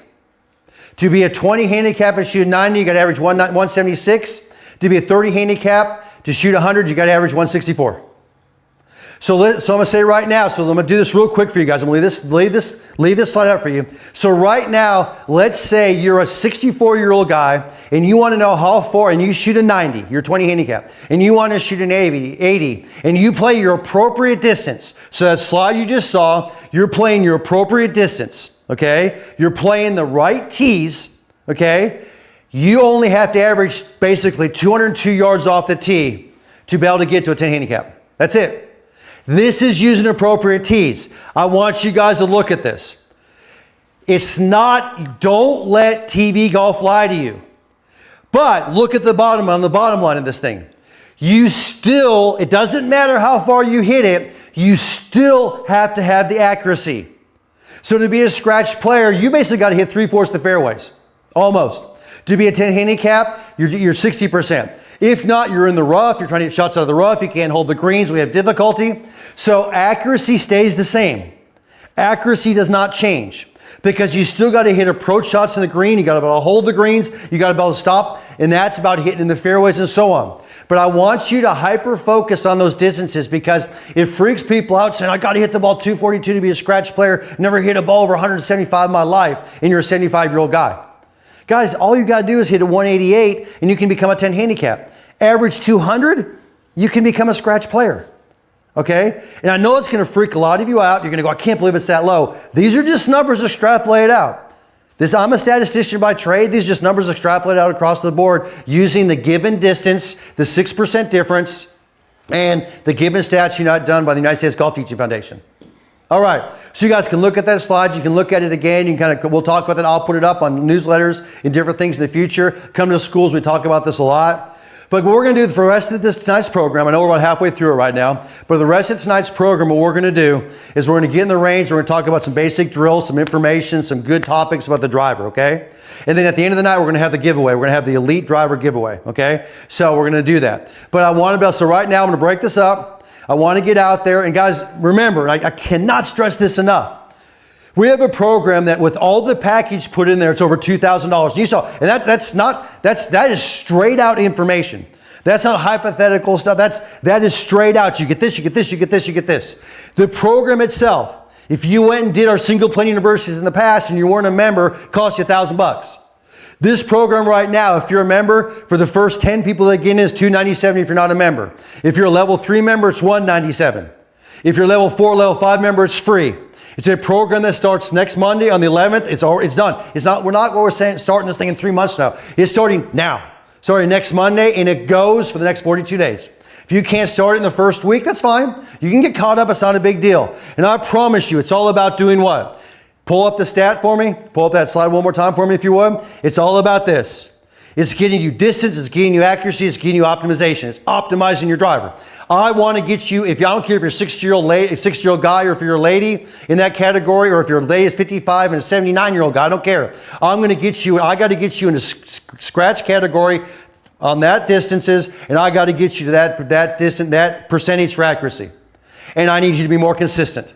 To be a 20 handicap and shoot a 90, you got to average 176. To be a 30 handicap, to shoot 100, you got to average 164. So I'm going to say right now, so I'm going to do this real quick for you guys. I'm going to leave this slide out for you. So right now, let's say you're a 64-year-old guy and you want to know how far, and you shoot a 90, you're 20 handicap, and you want to shoot an 80, and you play your appropriate distance. So that slide you just saw, you're playing your appropriate distance, okay? You're playing the right tees, okay? You only have to average basically 202 yards off the tee to be able to get to a 10 handicap. That's it. This is using appropriate tees. I want you guys to look at this. It's not, don't let TV golf lie to you. But look at the bottom, on the bottom line of this thing. You still, it doesn't matter how far you hit it, you still have to have the accuracy. So to be a scratch player, you basically got to hit 3/4 the fairways. Almost. To be a 10 handicap, you're 60%. If not, you're in the rough, you're trying to hit shots out of the rough, you can't hold the greens, we have difficulty. So accuracy stays the same. Accuracy does not change because you still got to hit approach shots in the green, you got to be able to hold the greens, you got to be able to stop, and that's about hitting in the fairways and so on. But I want you to hyper focus on those distances because it freaks people out saying, I got to hit the ball 242 to be a scratch player, never hit a ball over 175 in my life, and you're a 75-year-old guy. Guys, all you got to do is hit a 188 and you can become a 10 handicap. Average 200, you can become a scratch player. Okay? And I know it's going to freak a lot of you out. You're going to go, I can't believe it's that low. These are just numbers extrapolated out. I'm a statistician by trade. These are just numbers extrapolated out across the board using the given distance, the 6% difference, and the given stats done by the United States Golf Teaching Foundation. All right, so you guys can look at that slide. You can look at it again. You can we'll talk about it. I'll put it up on newsletters and different things in the future. Come to schools, we talk about this a lot. But what we're going to do for the rest of tonight's program, I know we're about halfway through it right now, but the rest of tonight's program, what we're going to do is we're going to get in the range, we're going to talk about some basic drills, some information, some good topics about the driver, okay? And then at the end of the night, we're going to have the giveaway. We're going to have the Elite Driver giveaway, okay? So we're going to do that. But I want to, so right now I'm going to break this up. I want to get out there, and guys, remember, I cannot stress this enough. We have a program that with all the package put in there, it's over $2,000. You saw, and that is straight out information. That's not hypothetical stuff. That is straight out. You get this, you get this, you get this, you get this. The program itself, if you went and did our single plane universities in the past and you weren't a member, cost you $1,000. This program right now, if you're a member, for the first 10 people that get in is $297 if you're not a member. If you're a level 3 member, it's $197. If you're level 4, level 5 member, it's free. It's a program that starts next Monday on the 11th. It's done. We're not saying starting this thing in 3 months now. It's starting now. Starting next Monday, and it goes for the next 42 days. If you can't start it in the first week, that's fine. You can get caught up. It's not a big deal. And I promise you, it's all about doing what? Pull up the stat for me. Pull up that slide one more time for me if you would. It's all about this. It's getting you distance, it's getting you accuracy, it's getting you optimization. It's optimizing your driver. I want to get you, I don't care if you're a 60-year-old guy or if you're a lady in that category, or if your lady is 55 and a 79-year-old guy, I don't care. I got to get you in a scratch category on that distances, and I got to get you to that percentage for accuracy. And I need you to be more consistent.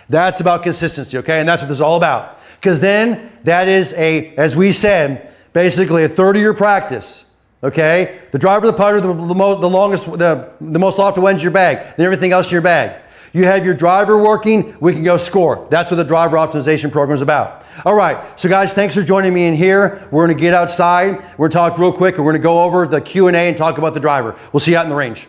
That's about consistency, okay? And that's what this is all about. Because then that is as we said, basically a 30-year practice, okay? The driver, the putter, the most often wins your bag, then everything else in your bag. You have your driver working, we can go score. That's what the driver optimization program is about. All right, so guys, thanks for joining me in here. We're gonna get outside, we're gonna talk real quick, and we're gonna go over the Q&A and talk about the driver. We'll see you out in the range.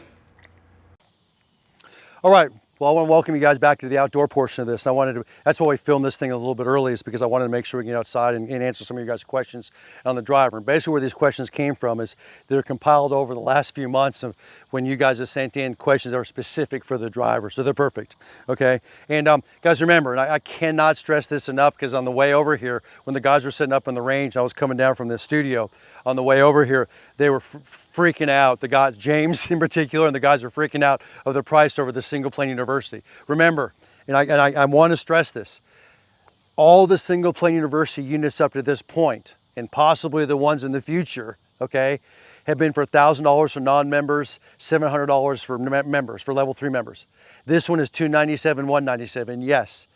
All right. Well, I want to welcome you guys back to the outdoor portion of this. That's why we filmed this thing a little bit early, is because I wanted to make sure we can get outside and answer some of you guys' questions on the driver. And basically where these questions came from is they're compiled over the last few months of when you guys have sent in questions that are specific for the driver. So they're perfect, okay? And guys, remember, and I cannot stress this enough, because on the way over here, when the guys were setting up in the range, I was coming down from the studio, on the way over here, they were freaking out. The guys, James in particular, and the guys are freaking out of the price over the single plane university. Remember, and I want to stress this, all the single plane university units up to this point, and possibly the ones in the future, okay, have been for $1,000 for non-members, $700 for members, for level 3 members. This one is $297, $197. Yes,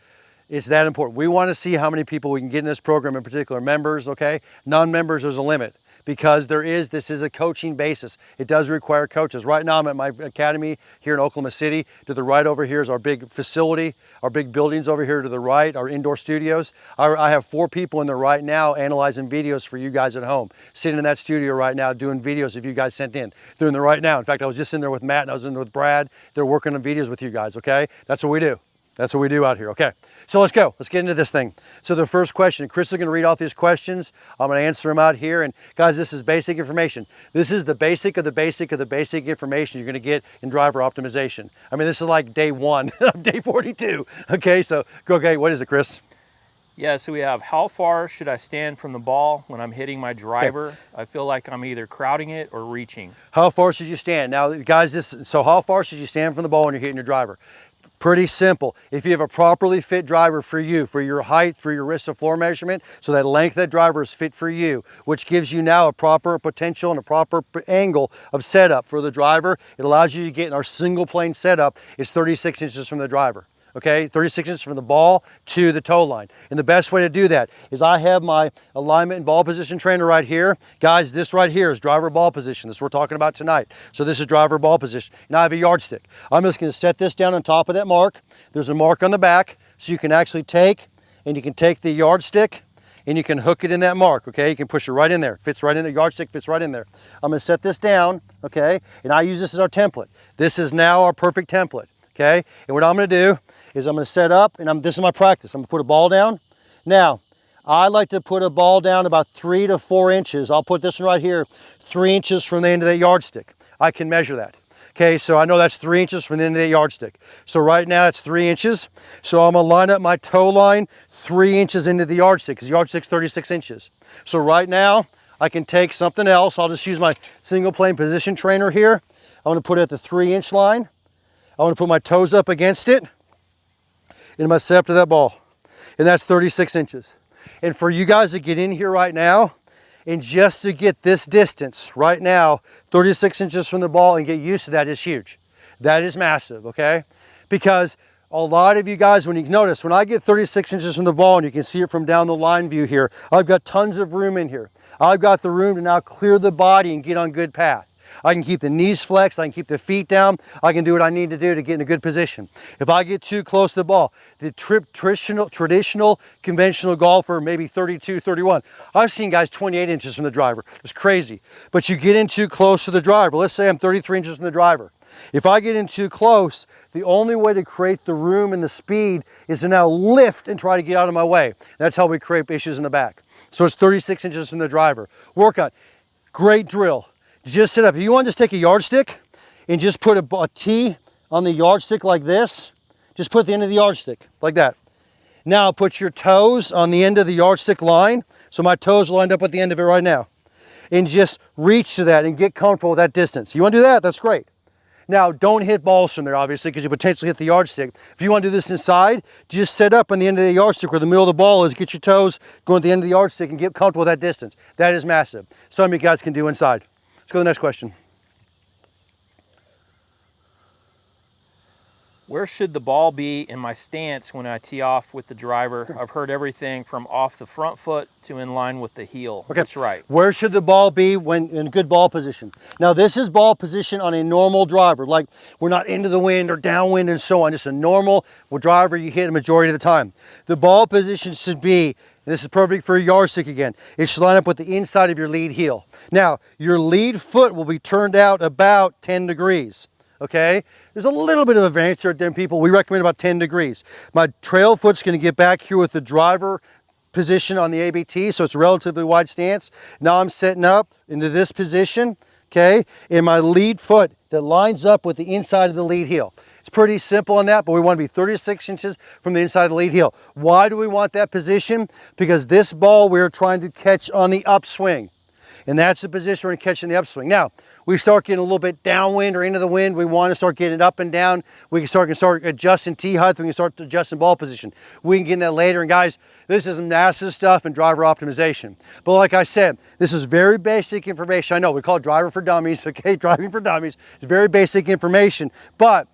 it's that important. We want to see how many people we can get in this program, in particular members, okay? Non-members, there's a limit, because this is a coaching basis. It does require coaches. Right now I'm at my academy here in Oklahoma City. To the right over here is our big facility, our big buildings over here to the right, our indoor studios. I have 4 people in there right now analyzing videos for you guys at home. Sitting in that studio right now doing videos if you guys sent in. Doing them right now. In fact, I was just in there with Matt and I was in there with Brad. They're working on videos with you guys, okay? That's what we do. That's what we do out here, okay? So let's go. Let's get into this thing. So the first question, Chris is going to read off these questions. I'm going to answer them out here. And guys, this is basic information. This is the basic of the basic of the basic information you're going to get in driver optimization. I mean, this is like day 1 of day 42. Okay, so okay, what is it, Chris? Yeah, so we have, how far should I stand from the ball when I'm hitting my driver? Okay. I feel like I'm either crowding it or reaching. How far should you stand? Now, guys, so how far should you stand from the ball when you're hitting your driver? Pretty simple. If you have a properly fit driver for you, for your height, for your wrist to floor measurement, so that length of that driver is fit for you, which gives you now a proper potential and a proper angle of setup for the driver. It allows you to get in our single plane setup. It's 36 inches from the driver. Okay, 36 inches from the ball to the toe line. And the best way to do that is I have my alignment and ball position trainer right here. Guys, this right here is driver ball position. This is what we're talking about tonight. So this is driver ball position. And I have a yardstick. I'm just going to set this down on top of that mark. There's a mark on the back, so you can actually take the yardstick and you can hook it in that mark, okay? You can push it right in there. Fits right in the yardstick, fits right in there. I'm going to set this down, okay? And I use this as our template. This is now our perfect template, okay? And what I'm going to do is I'm going to set up, and this is my practice. I'm going to put a ball down. Now, I like to put a ball down about 3 to 4 inches. I'll put this one right here, 3 inches from the end of that yardstick. I can measure that. Okay, so I know that's 3 inches from the end of that yardstick. So right now it's 3 inches. So I'm going to line up my toe line 3 inches into the yardstick, because the yardstick's 36 inches. So right now, I can take something else. I'll just use my single plane position trainer here. I want to put it at the 3-inch line. I want to put my toes up against it, and I'm going to set up to that ball. And that's 36 inches. And for you guys to get in here right now, and just to get this distance right now, 36 inches from the ball, and get used to that is huge. That is massive, okay? Because a lot of you guys, when you notice, when I get 36 inches from the ball, and you can see it from down the line view here, I've got tons of room in here. I've got the room to now clear the body and get on good path. I can keep the knees flexed, I can keep the feet down, I can do what I need to do to get in a good position. If I get too close to the ball, the traditional conventional golfer, maybe 32, 31, I've seen guys 28 inches from the driver. It's crazy. But you get in too close to the driver. Let's say I'm 33 inches from the driver. If I get in too close, the only way to create the room and the speed is to now lift and try to get out of my way. That's how we create issues in the back. So it's 36 inches from the driver. Work on. Great drill. Just sit up. If you want to just take a yardstick and just put a T on the yardstick like this, just put the end of the yardstick like that. Now put your toes on the end of the yardstick line. So my toes lined up at the end of it right now. And just reach to that and get comfortable with that distance. You want to do that? That's great. Now don't hit balls from there, obviously, because you potentially hit the yardstick. If you want to do this inside, just set up on the end of the yardstick where the middle of the ball is. Get your toes going at the end of the yardstick and get comfortable with that distance. That is massive. Some of you guys can do inside. Let's go to the next question. Where should the ball be in my stance when I tee off with the driver? I've heard everything from off the front foot to in line with the heel. Okay. That's right. Where should the ball be when in good ball position? Now this is ball position on a normal driver, like we're not into the wind or downwind and so on. Just a normal driver you hit a majority of the time. The ball position should be, and this is perfect for a yardstick again, it should line up with the inside of your lead heel. Now, your lead foot will be turned out about 10 degrees, okay? There's a little bit of a variance there, people. We recommend about 10 degrees. My trail foot's gonna get back here with the driver position on the ABT, so it's a relatively wide stance. Now I'm setting up into this position, okay? And my lead foot that lines up with the inside of the lead heel. It's pretty simple on that, but we want to be 36 inches from the inside of the lead heel. Why do we want that position? Because this ball we're trying to catch on the upswing. And that's the position we're catching the upswing. Now, we start getting a little bit downwind or into the wind. We want to start getting it up and down. We can start adjusting tee height. We can start adjusting ball position. We can get in that later. And guys, this is massive stuff in driver optimization. But like I said, this is very basic information. I know we call it driver for dummies, okay? Driving for dummies. It's very basic information, but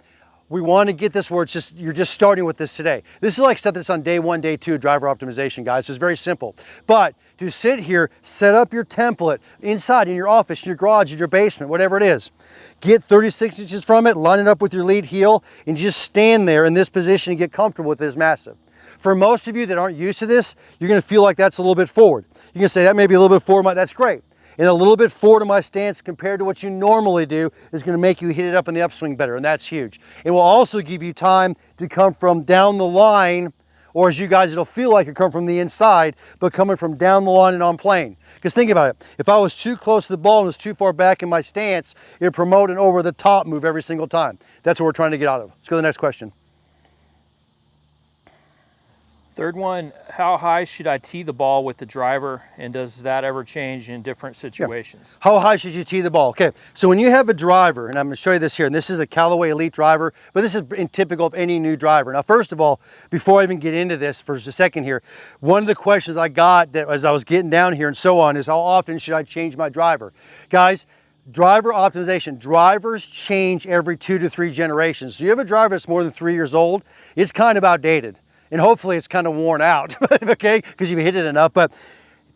we want to get this where it's just, you're just starting with this today. This is like stuff that's on day 1, day 2 of driver optimization, guys. It's very simple. But to sit here, set up your template inside in your office, in your garage, in your basement, whatever it is. Get 36 inches from it, line it up with your lead heel, and just stand there in this position and get comfortable with it is massive. For most of you that aren't used to this, you're going to feel like that's a little bit forward. You can say that may be a little bit forward, that's great. And a little bit forward of my stance compared to what you normally do is going to make you hit it up in the upswing better, and that's huge. It will also give you time to come from down the line, or as you guys, it'll feel like you're coming from the inside, but coming from down the line and on plane. Because think about it, if I was too close to the ball and was too far back in my stance, it would promote an over the top move every single time. That's what we're trying to get out of. Let's go to the next question. Third one, how high should I tee the ball with the driver, and does that ever change in different situations? Yeah. How high should you tee the ball? Okay, so when you have a driver, and I'm going to show you this here, and this is a Callaway Elite driver, but this is typical of any new driver. Now, first of all, before I even get into this for a second here, one of the questions I got that as I was getting down here and so on is how often should I change my driver? Guys, driver optimization, drivers change every 2 to 3 generations. So you have a driver that's more than 3 years old, it's kind of outdated. And hopefully it's kind of worn out, okay, because you've hit it enough. But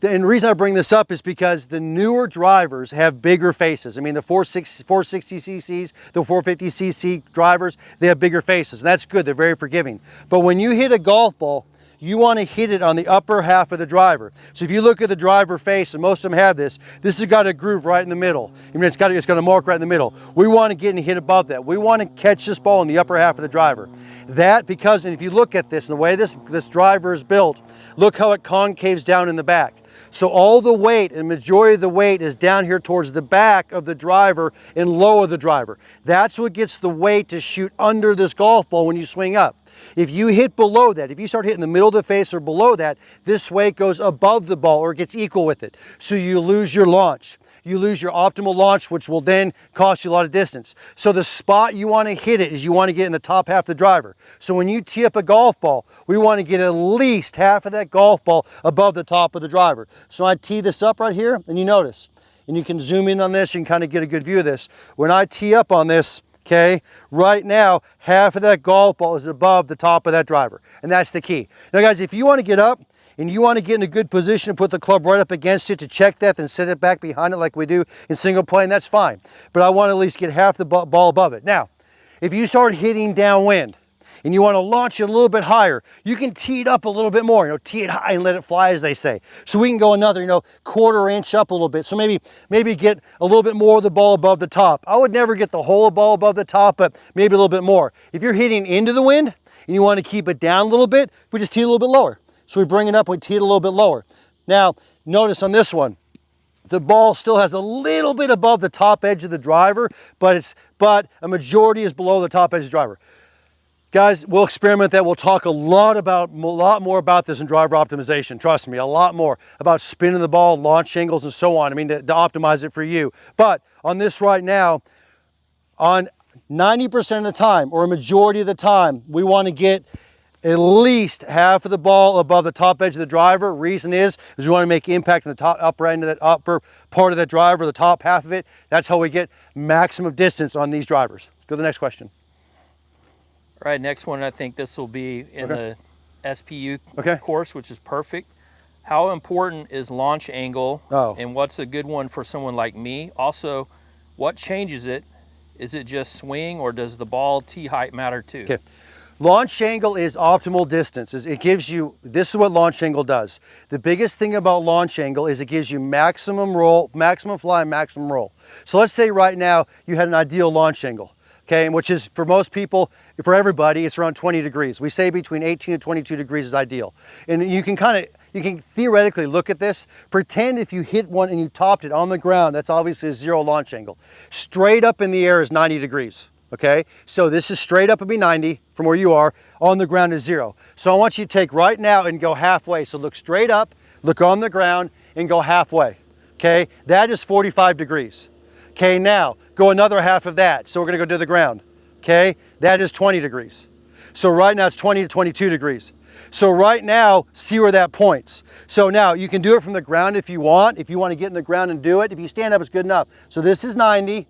the reason I bring this up is because the newer drivers have bigger faces. I mean, the 460cc's, the 450cc drivers, they have bigger faces. And that's good, they're very forgiving. But when you hit a golf ball, you want to hit it on the upper half of the driver. So if you look at the driver face, and most of them have this has got a groove right in the middle. I mean, it's got a mark right in the middle. We want to get and hit above that. We want to catch this ball in the upper half of the driver. That because, and if you look at this, and the way this driver is built, look how it concaves down in the back. So all the weight and majority of the weight is down here towards the back of the driver and lower the driver. That's what gets the weight to shoot under this golf ball when you swing up. If you hit below that, if you start hitting the middle of the face or below that, this way it goes above the ball or it gets equal with it. So you lose your launch. You lose your optimal launch, which will then cost you a lot of distance. So the spot you want to hit it is you want to get in the top half of the driver. So when you tee up a golf ball, we want to get at least half of that golf ball above the top of the driver. So I tee this up right here, and you notice, and you can zoom in on this, you can kind of get a good view of this. When I tee up on this, okay, right now, half of that golf ball is above the top of that driver, and that's the key. Now guys, if you want to get up, and you want to get in a good position, put the club right up against it to check that, then set it back behind it like we do in single play, and that's fine. But I want to at least get half the ball above it. Now, if you start hitting downwind and you want to launch it a little bit higher, you can tee it up a little bit more. You know, tee it high and let it fly, as they say. So we can go another, you know, quarter inch up a little bit. So maybe get a little bit more of the ball above the top. I would never get the whole ball above the top, but maybe a little bit more. If you're hitting into the wind and you want to keep it down a little bit, we just tee it a little bit lower. So we bring it up, we tee it a little bit lower. Now, notice on this one, the ball still has a little bit above the top edge of the driver, but a majority is below the top edge of the driver. Guys, we'll experiment that. We'll talk a lot more about this in driver optimization. Trust me, a lot more about spinning the ball, launch angles, and so on. I mean, to optimize it for you. But on this right now, on 90% of the time, or a majority of the time, we want to get at least half of the ball above the top edge of the driver. Reason is we want to make impact in the upper end of that upper part of that driver, the top half of it. That's how we get maximum distance on these drivers. Go to the next question. All right, next one, I think this will be in the SPU course, which is perfect. How important is launch angle, and what's a good one for someone like me? Also, what changes it? Is it just swing, or does the ball tee height matter too? Okay. Launch angle is optimal distance. It gives you, this is what launch angle does. The biggest thing about launch angle is it gives you maximum roll, maximum fly, maximum roll. So let's say right now you had an ideal launch angle, okay, which is for most people, for everybody, it's around 20 degrees. We say between 18 and 22 degrees is ideal. And you can theoretically look at this, pretend if you hit one and you topped it on the ground, that's obviously a zero launch angle. Straight up in the air is 90 degrees. Okay, so this is straight up, it'd be 90 from where you are, on the ground is 0. So I want you to take right now and go halfway. So look straight up, look on the ground, and go halfway. Okay, that is 45 degrees. Okay, now go another half of that. So we're gonna go to the ground. Okay, that is 20 degrees. So right now it's 20 to 22 degrees. So right now, see where that points. So now you can do it from the ground if you want. If you want to get in the ground and do it, if you stand up, it's good enough. So this is 90,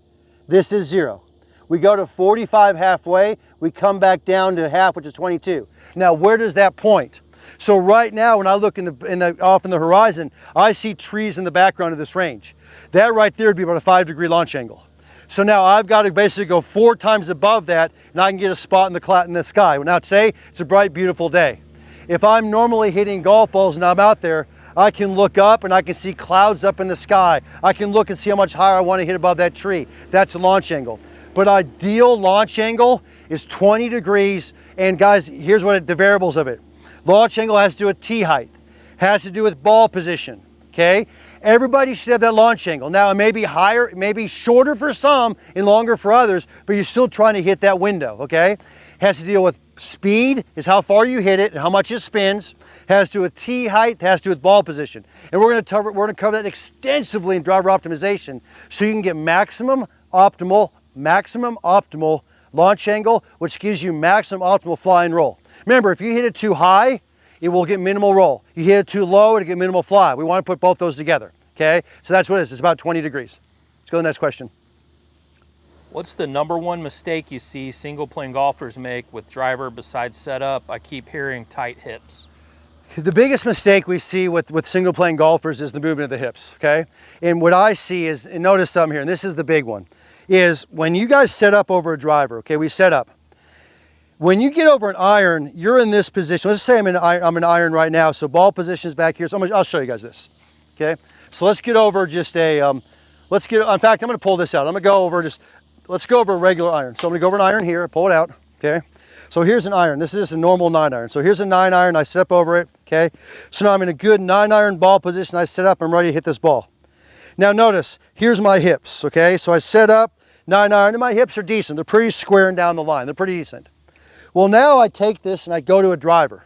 this is 0. We go to 45 halfway, we come back down to half, which is 22. Now, where does that point? So right now, when I look off in the horizon, I see trees in the background of this range. That right there would be about a 5-degree launch angle. So now I've got to basically go 4 times above that, and I can get a spot in the sky. Now today, it's a bright, beautiful day. If I'm normally hitting golf balls and I'm out there, I can look up and I can see clouds up in the sky. I can look and see how much higher I want to hit above that tree. That's a launch angle. But ideal launch angle is 20 degrees. And guys, here's what the variables of it. Launch angle has to do with tee height, has to do with ball position, okay? Everybody should have that launch angle. Now, it may be higher, it may be shorter for some and longer for others, but you're still trying to hit that window, okay? Has to deal with speed, is how far you hit it and how much it spins. Has to do with tee height, has to do with ball position. And we're gonna cover that extensively in driver optimization so you can get maximum optimal launch angle, which gives you maximum optimal fly and roll. Remember, if you hit it too high, it will get minimal roll. You hit it too low, it'll get minimal fly. We want to put both those together, okay? So that's what it is, it's about 20 degrees. Let's go to the next question. What's the #1 mistake you see single plane golfers make with driver besides setup? I keep hearing tight hips. The biggest mistake we see with single plane golfers is the movement of the hips, okay? And what I see is, and notice something here, and this is the big one, is when you guys set up over a driver, okay, we set up. When you get over an iron, you're in this position. Let's say I'm in iron right now, so ball position is back here. So I'll show you guys this, okay? So let's get over just a, in fact, I'm gonna pull this out. I'm gonna go over let's go over a regular iron. So I'm gonna go over an iron here, pull it out, okay? So here's an iron. This is just a normal 9-iron. So here's a 9-iron, I step over it, okay? So now I'm in a good 9-iron ball position. I set up, I'm ready to hit this ball. Now notice, here's my hips, okay? So I set up, 9-iron, and my hips are decent. They're pretty square and down the line. They're pretty decent. Well, now I take this and I go to a driver.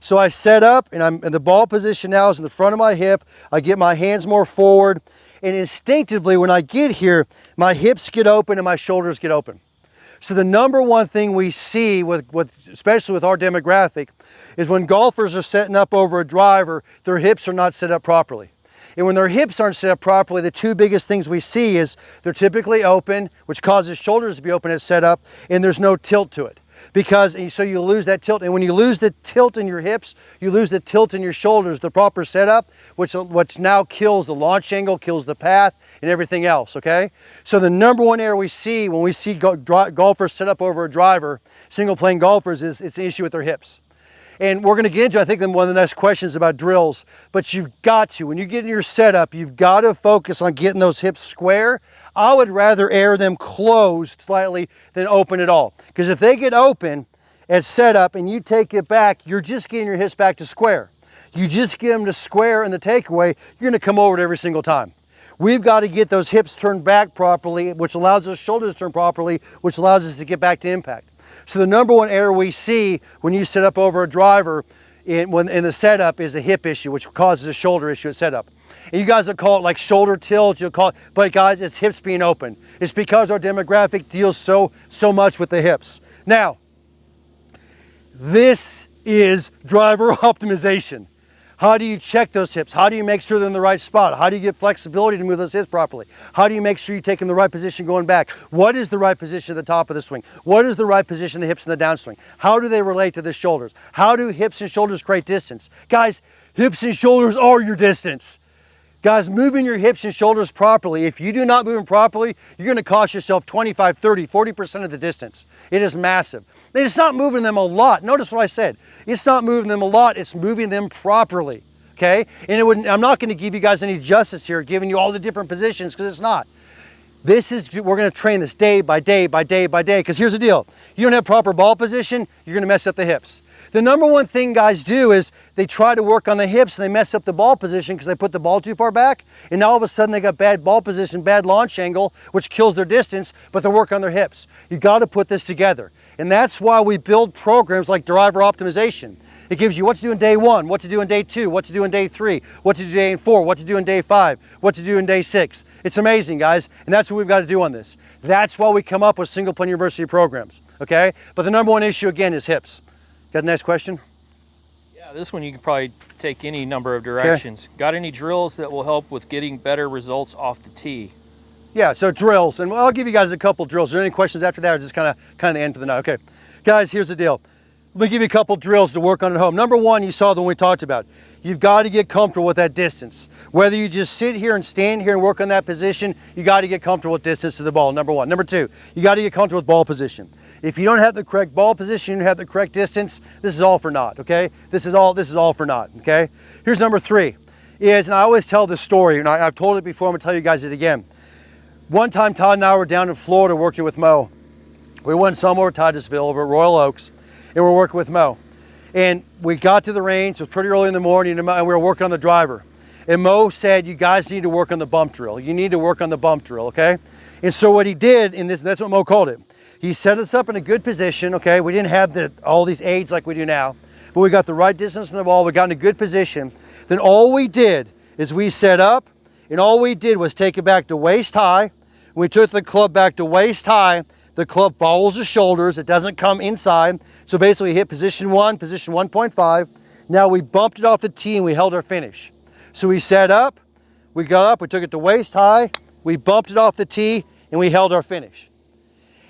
So I set up, and the ball position now is in the front of my hip. I get my hands more forward, and instinctively when I get here, my hips get open and my shoulders get open. So the number one thing we see, especially with our demographic, is when golfers are setting up over a driver, their hips are not set up properly. And when their hips aren't set up properly, the two biggest things we see is they're typically open, which causes shoulders to be open at setup, and there's no tilt to it. So you lose that tilt, and when you lose the tilt in your hips, you lose the tilt in your shoulders, the proper setup, which now kills the launch angle, kills the path, and everything else, okay? So the number one error we see when we see golfers set up over a driver, single plane golfers, is it's an issue with their hips. And we're gonna get into, I think, one of the next questions about drills, but you've got to, when you get in your setup, you've got to focus on getting those hips square. I would rather air them closed slightly than open at all. Because if they get open at setup and you take it back, you're just getting your hips back to square. You just get them to square in the takeaway, you're gonna come over it every single time. We've got to get those hips turned back properly, which allows those shoulders to turn properly, which allows us to get back to impact. So the number one error we see when you set up over a driver in the setup is a hip issue, which causes a shoulder issue at setup. And you guys will call it like shoulder tilt, you'll call it, but guys, it's hips being open. It's because our demographic deals so much with the hips. Now, this is driver optimization. How do you check those hips? How do you make sure they're in the right spot? How do you get flexibility to move those hips properly? How do you make sure you take them in the right position going back? What is the right position at the top of the swing? What is the right position of the hips in the downswing? How do they relate to the shoulders? How do hips and shoulders create distance? Guys, hips and shoulders are your distance. Guys, moving your hips and shoulders properly, if you do not move them properly, you're gonna cost yourself 25, 30, 40% of the distance. It is massive. And it's not moving them a lot. Notice what I said. It's not moving them a lot, it's moving them properly, okay? And I'm not gonna give you guys any justice here, giving you all the different positions, because it's not. We're gonna train this day by day by day by day, because here's the deal. You don't have proper ball position, you're gonna mess up the hips. The number one thing guys do is they try to work on the hips and they mess up the ball position because they put the ball too far back, and now all of a sudden they got bad ball position, bad launch angle, which kills their distance, but they work on their hips. You got to put this together. And that's why we build programs like driver optimization. It gives you what to do in day 1, what to do in day 2, what to do in day 3, what to do in day 4, what to do in day 5, what to do in day 6. It's amazing, guys, and that's what we've got to do on this. That's why we come up with single plane university programs, okay? But the number one issue, again, is hips. Got the next question? Yeah, this one you can probably take any number of directions. Okay. Got any drills that will help with getting better results off the tee? Yeah, so drills, and I'll give you guys a couple drills. Are there any questions after that, or just kind of the end for the night? Okay, guys, here's the deal. Let me give you a couple drills to work on at home. Number one, you saw the one we talked about. You've got to get comfortable with that distance. Whether you just sit here and stand here and work on that position, you got to get comfortable with distance to the ball, number one. Number two, you got to get comfortable with ball position. If you don't have the correct ball position, you don't have the correct distance, this is all for naught, okay? This is all for naught, okay? Here's number three, and I always tell this story, and I've told it before, I'm gonna tell you guys it again. One time, Todd and I were down in Florida working with Mo. We went somewhere, Titusville, over at Royal Oaks, and we're working with Mo. And we got to the range, it was pretty early in the morning, and we were working on the driver. And Mo said, you guys need to work on the bump drill. You need to work on the bump drill, okay? And so what he did, and that's what Mo called it, he set us up in a good position, okay? We didn't have all these aids like we do now, but we got the right distance from the ball, we got in a good position. Then all we did is we set up, and all we did was take it back to waist high. We took the club back to waist high. The club follows the shoulders, it doesn't come inside. So basically we hit position 1, position 1.5. Now we bumped it off the tee and we held our finish. So we set up, we got up, we took it to waist high, we bumped it off the tee, and we held our finish.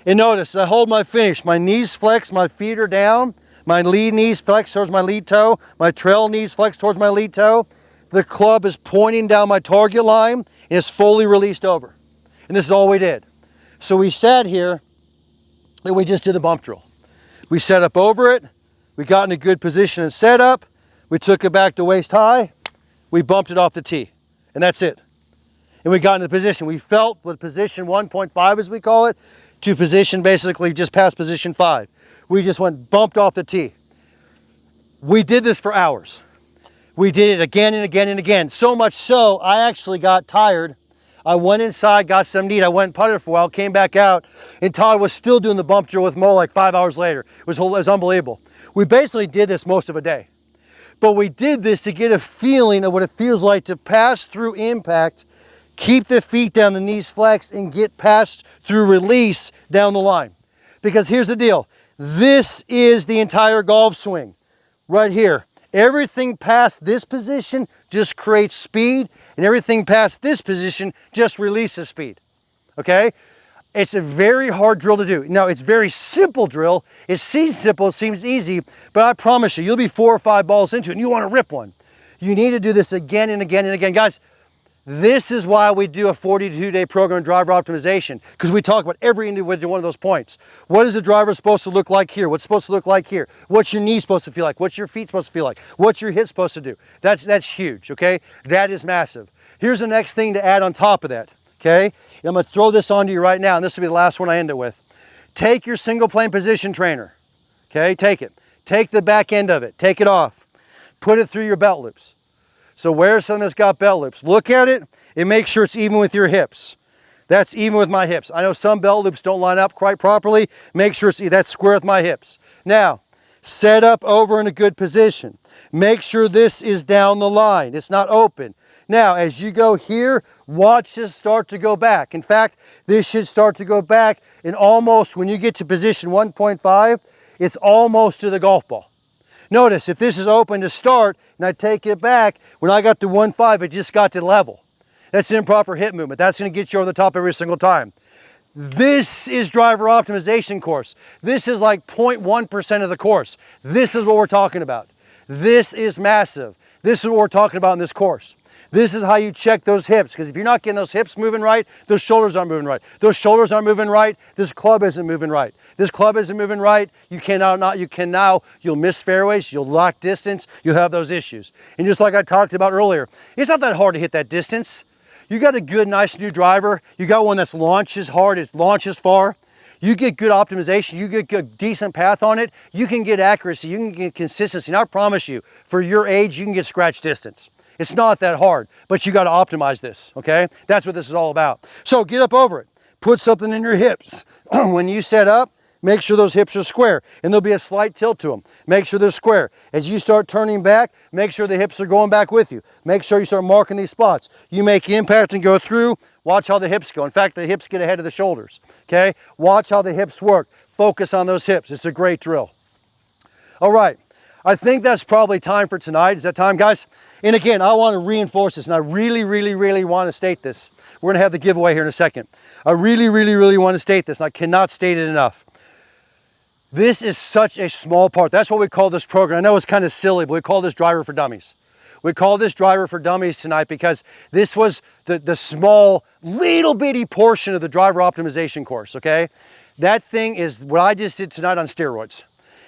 And notice, I hold my finish. My knees flex, my feet are down. My lead knees flex towards my lead toe. My trail knees flex towards my lead toe. The club is pointing down my target line and it's fully released over. And this is all we did. So we sat here and we just did a bump drill. We set up over it. We got in a good position and set up. We took it back to waist high. We bumped it off the tee. And that's it. And we got in the position. We felt with position 1.5, as we call it, to position basically just past position 5. We just went bumped off the tee. We did this for hours. We did it again and again and again. So much so, I actually got tired I went inside, got some neat. I went and putted for a while, came back out, and Todd was still doing the bump drill with Mo like 5 hours later. It was unbelievable. We basically did this most of a day. But we did this to get a feeling of what it feels like to pass through impact, keep the feet down, the knees flexed, and get past through release down the line. Because here's the deal. This is the entire golf swing right here. Everything past this position just creates speed, and everything past this position just releases speed, okay? It's a very hard drill to do. Now, it's a very simple drill. It seems simple, it seems easy, but I promise you, you'll be 4 or 5 balls into it, and you want to rip one. You need to do this again and again and again. Guys, this is why we do a 42-day program in driver optimization, because we talk about every individual one of those points. What is the driver supposed to look like here? What's supposed to look like here? What's your knee supposed to feel like? What's your feet supposed to feel like? What's your hip supposed to do? That's huge, okay? That is massive. Here's the next thing to add on top of that, okay? I'm going to throw this onto you right now, and this will be the last one I end it with. Take your single plane position trainer, okay? Take it. Take the back end of it. Take it off. Put it through your belt loops. So where's something that's got belt loops? Look at it and make sure it's even with your hips. That's even with my hips. I know some belt loops don't line up quite properly. Make sure that's square with my hips. Now, set up over in a good position. Make sure this is down the line. It's not open. Now, as you go here, watch this start to go back. In fact, this should start to go back, and almost when you get to position 1.5, it's almost to the golf ball. Notice, if this is open to start, and I take it back, when I got to 1.5, it just got to level. That's improper hip movement. That's going to get you over the top every single time. This is driver optimization course. This is like 0.1% of the course. This is what we're talking about. This is massive. This is what we're talking about in this course. This is how you check those hips, because if you're not getting those hips moving right, those shoulders aren't moving right. Those shoulders aren't moving right, this club isn't moving right. This club isn't moving right, you'll miss fairways, you'll lock distance, you'll have those issues. And just like I talked about earlier, it's not that hard to hit that distance. You got a good, nice new driver, you got one that's launches hard, it launches far. You get good optimization, you get good, decent path on it, you can get accuracy, you can get consistency. And I promise you, for your age, you can get scratch distance. It's not that hard, but you got to optimize this, okay? That's what this is all about. So get up over it. Put something in your hips. When you set up, make sure those hips are square, and there'll be a slight tilt to them. Make sure they're square. As you start turning back, make sure the hips are going back with you. Make sure you start marking these spots. You make impact and go through. Watch how the hips go. In fact, the hips get ahead of the shoulders, okay? Watch how the hips work. Focus on those hips. It's a great drill. All right. I think that's probably time for tonight. Is that time, guys? And again, I want to reinforce this, and I really, really, really want to state this. We're going to have the giveaway here in a second. I really, really, really want to state this, and I cannot state it enough. This is such a small part. That's what we call this program. I know it's kind of silly, but we call this Driver for Dummies. We call this Driver for Dummies tonight because this was the small, little bitty portion of the driver optimization course, okay? That thing is what I just did tonight on steroids.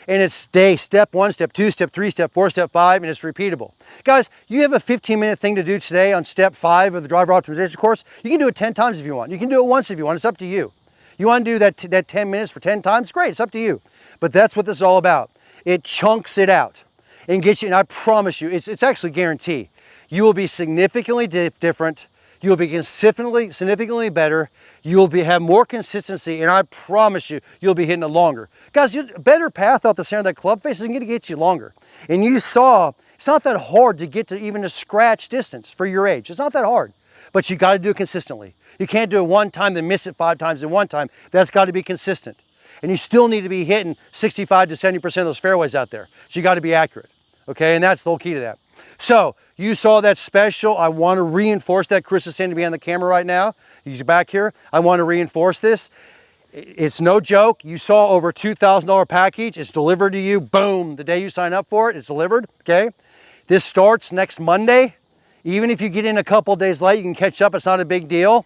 And it's step 1, step 2, step 3, step 4, step 5, and it's repeatable. Guys, you have a 15-minute thing to do today on step 5 of the driver optimization course. You can do it 10 times if you want. You can do it once if you want. It's up to you. You want to do that 10 minutes for 10 times? Great, it's up to you. But that's what this is all about. It chunks it out and gets you, and I promise you, it's actually guaranteed. You will be significantly different. You'll be significantly better. You'll have more consistency, and I promise you, you'll be hitting it longer. Guys, a better path off the center of that club face is going to get you longer. And you saw, it's not that hard to get to even a scratch distance for your age. It's not that hard, but you got to do it consistently. You can't do it one time, then miss it 5 times in one time. That's got to be consistent. And you still need to be hitting 65 to 70% of those fairways out there. So you got to be accurate, okay? And that's the whole key to that. So you saw that special. I want to reinforce that. Chris is saying to me on the camera right now. He's back here. I want to reinforce this. It's no joke. You saw over $2,000 package. It's delivered to you. Boom. The day you sign up for it, it's delivered, okay? This starts next Monday. Even if you get in a couple days late, you can catch up. It's not a big deal.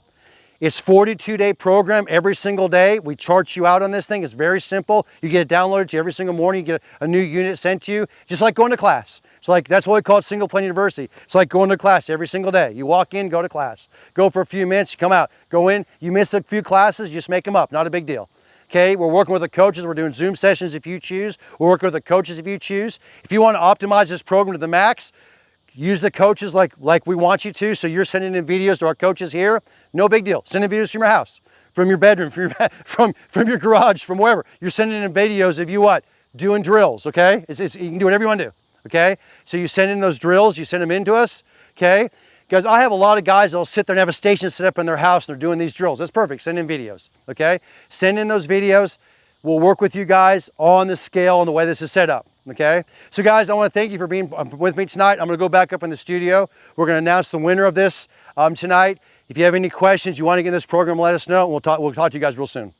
It's 42-day program every single day. We chart you out on this thing. It's very simple. You get it downloaded to you every single morning. You get a new unit sent to you, just like going to class. It's like, that's what we call it, single plane university. It's like going to class every single day. You walk in, go to class. Go for a few minutes, you come out. Go in, you miss a few classes, you just make them up. Not a big deal. Okay, we're working with the coaches. We're doing Zoom sessions if you choose. We're working with the coaches if you choose. If you want to optimize this program to the max, use the coaches like we want you to. So you're sending in videos to our coaches here. No big deal. Sending videos from your house, from your bedroom, from your garage, from wherever. You're sending in videos of you what? Doing drills, okay? You can do whatever you want to do, okay? So you send in those drills, you send them in to us, okay? Guys, I have a lot of guys that'll sit there and have a station set up in their house and they're doing these drills. That's perfect. Send in videos, okay? Send in those videos. We'll work with you guys on the scale and the way this is set up, okay? So guys, I want to thank you for being with me tonight. I'm going to go back up in the studio. We're going to announce the winner of this tonight. If you have any questions, you want to get in this program, let us know, and we'll talk to you guys real soon.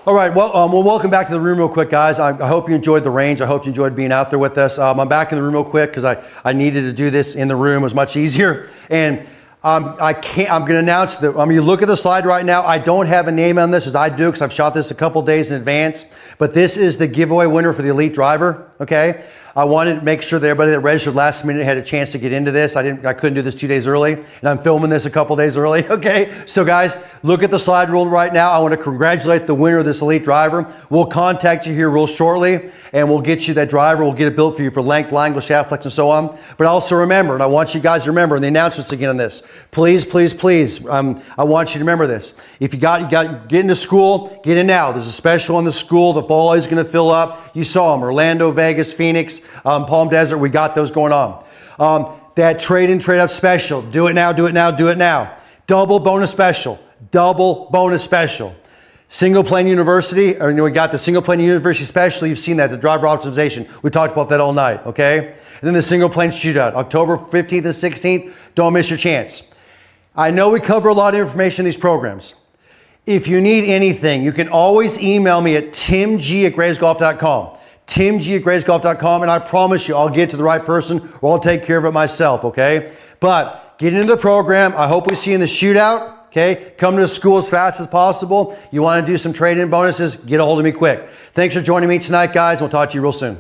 All right, well, welcome back to the room real quick, guys. I hope you enjoyed the range. I hope you enjoyed being out there with us. I'm back in the room real quick because I needed to do this in the room. It was much easier. And I'm going to announce that, you look at the slide right now. I don't have a name on this as I do because I've shot this a couple days in advance. But this is the giveaway winner for the Elite Driver, okay? I wanted to make sure that everybody that registered last minute had a chance to get into this. I couldn't do this 2 days early, and I'm filming this a couple days early, okay? So guys, look at the slide rule right now. I want to congratulate the winner of this Elite Driver. We'll contact you here real shortly, and we'll get you that driver. We'll get it built for you for length, line, angle, shaft flex, and so on. But also remember, and I want you guys to remember, and the announcements again on this, please, please, please, I want you to remember this. If you got get into school, get in now. There's a special in the school. The fall is going to fill up. You saw them, Orlando, Vegas, Phoenix, Palm Desert. We got those going on. That trade-in, trade-out special. Do it now, do it now, do it now. Double bonus special. Double bonus special. Single plane university, we got the single plane university special. You've seen that, the driver optimization. We talked about that all night, okay? And then the single plane shootout, October 15th and 16th. Don't miss your chance. I know we cover a lot of information in these programs. If you need anything, you can always email me at timg@gravesgolf.com. timg@gravesgolf.com, and I promise you I'll get to the right person or I'll take care of it myself, okay? But get into the program. I hope we see you in the shootout, okay? Come to the school as fast as possible. You want to do some trade-in bonuses, get a hold of me quick. Thanks for joining me tonight, guys. We'll talk to you real soon.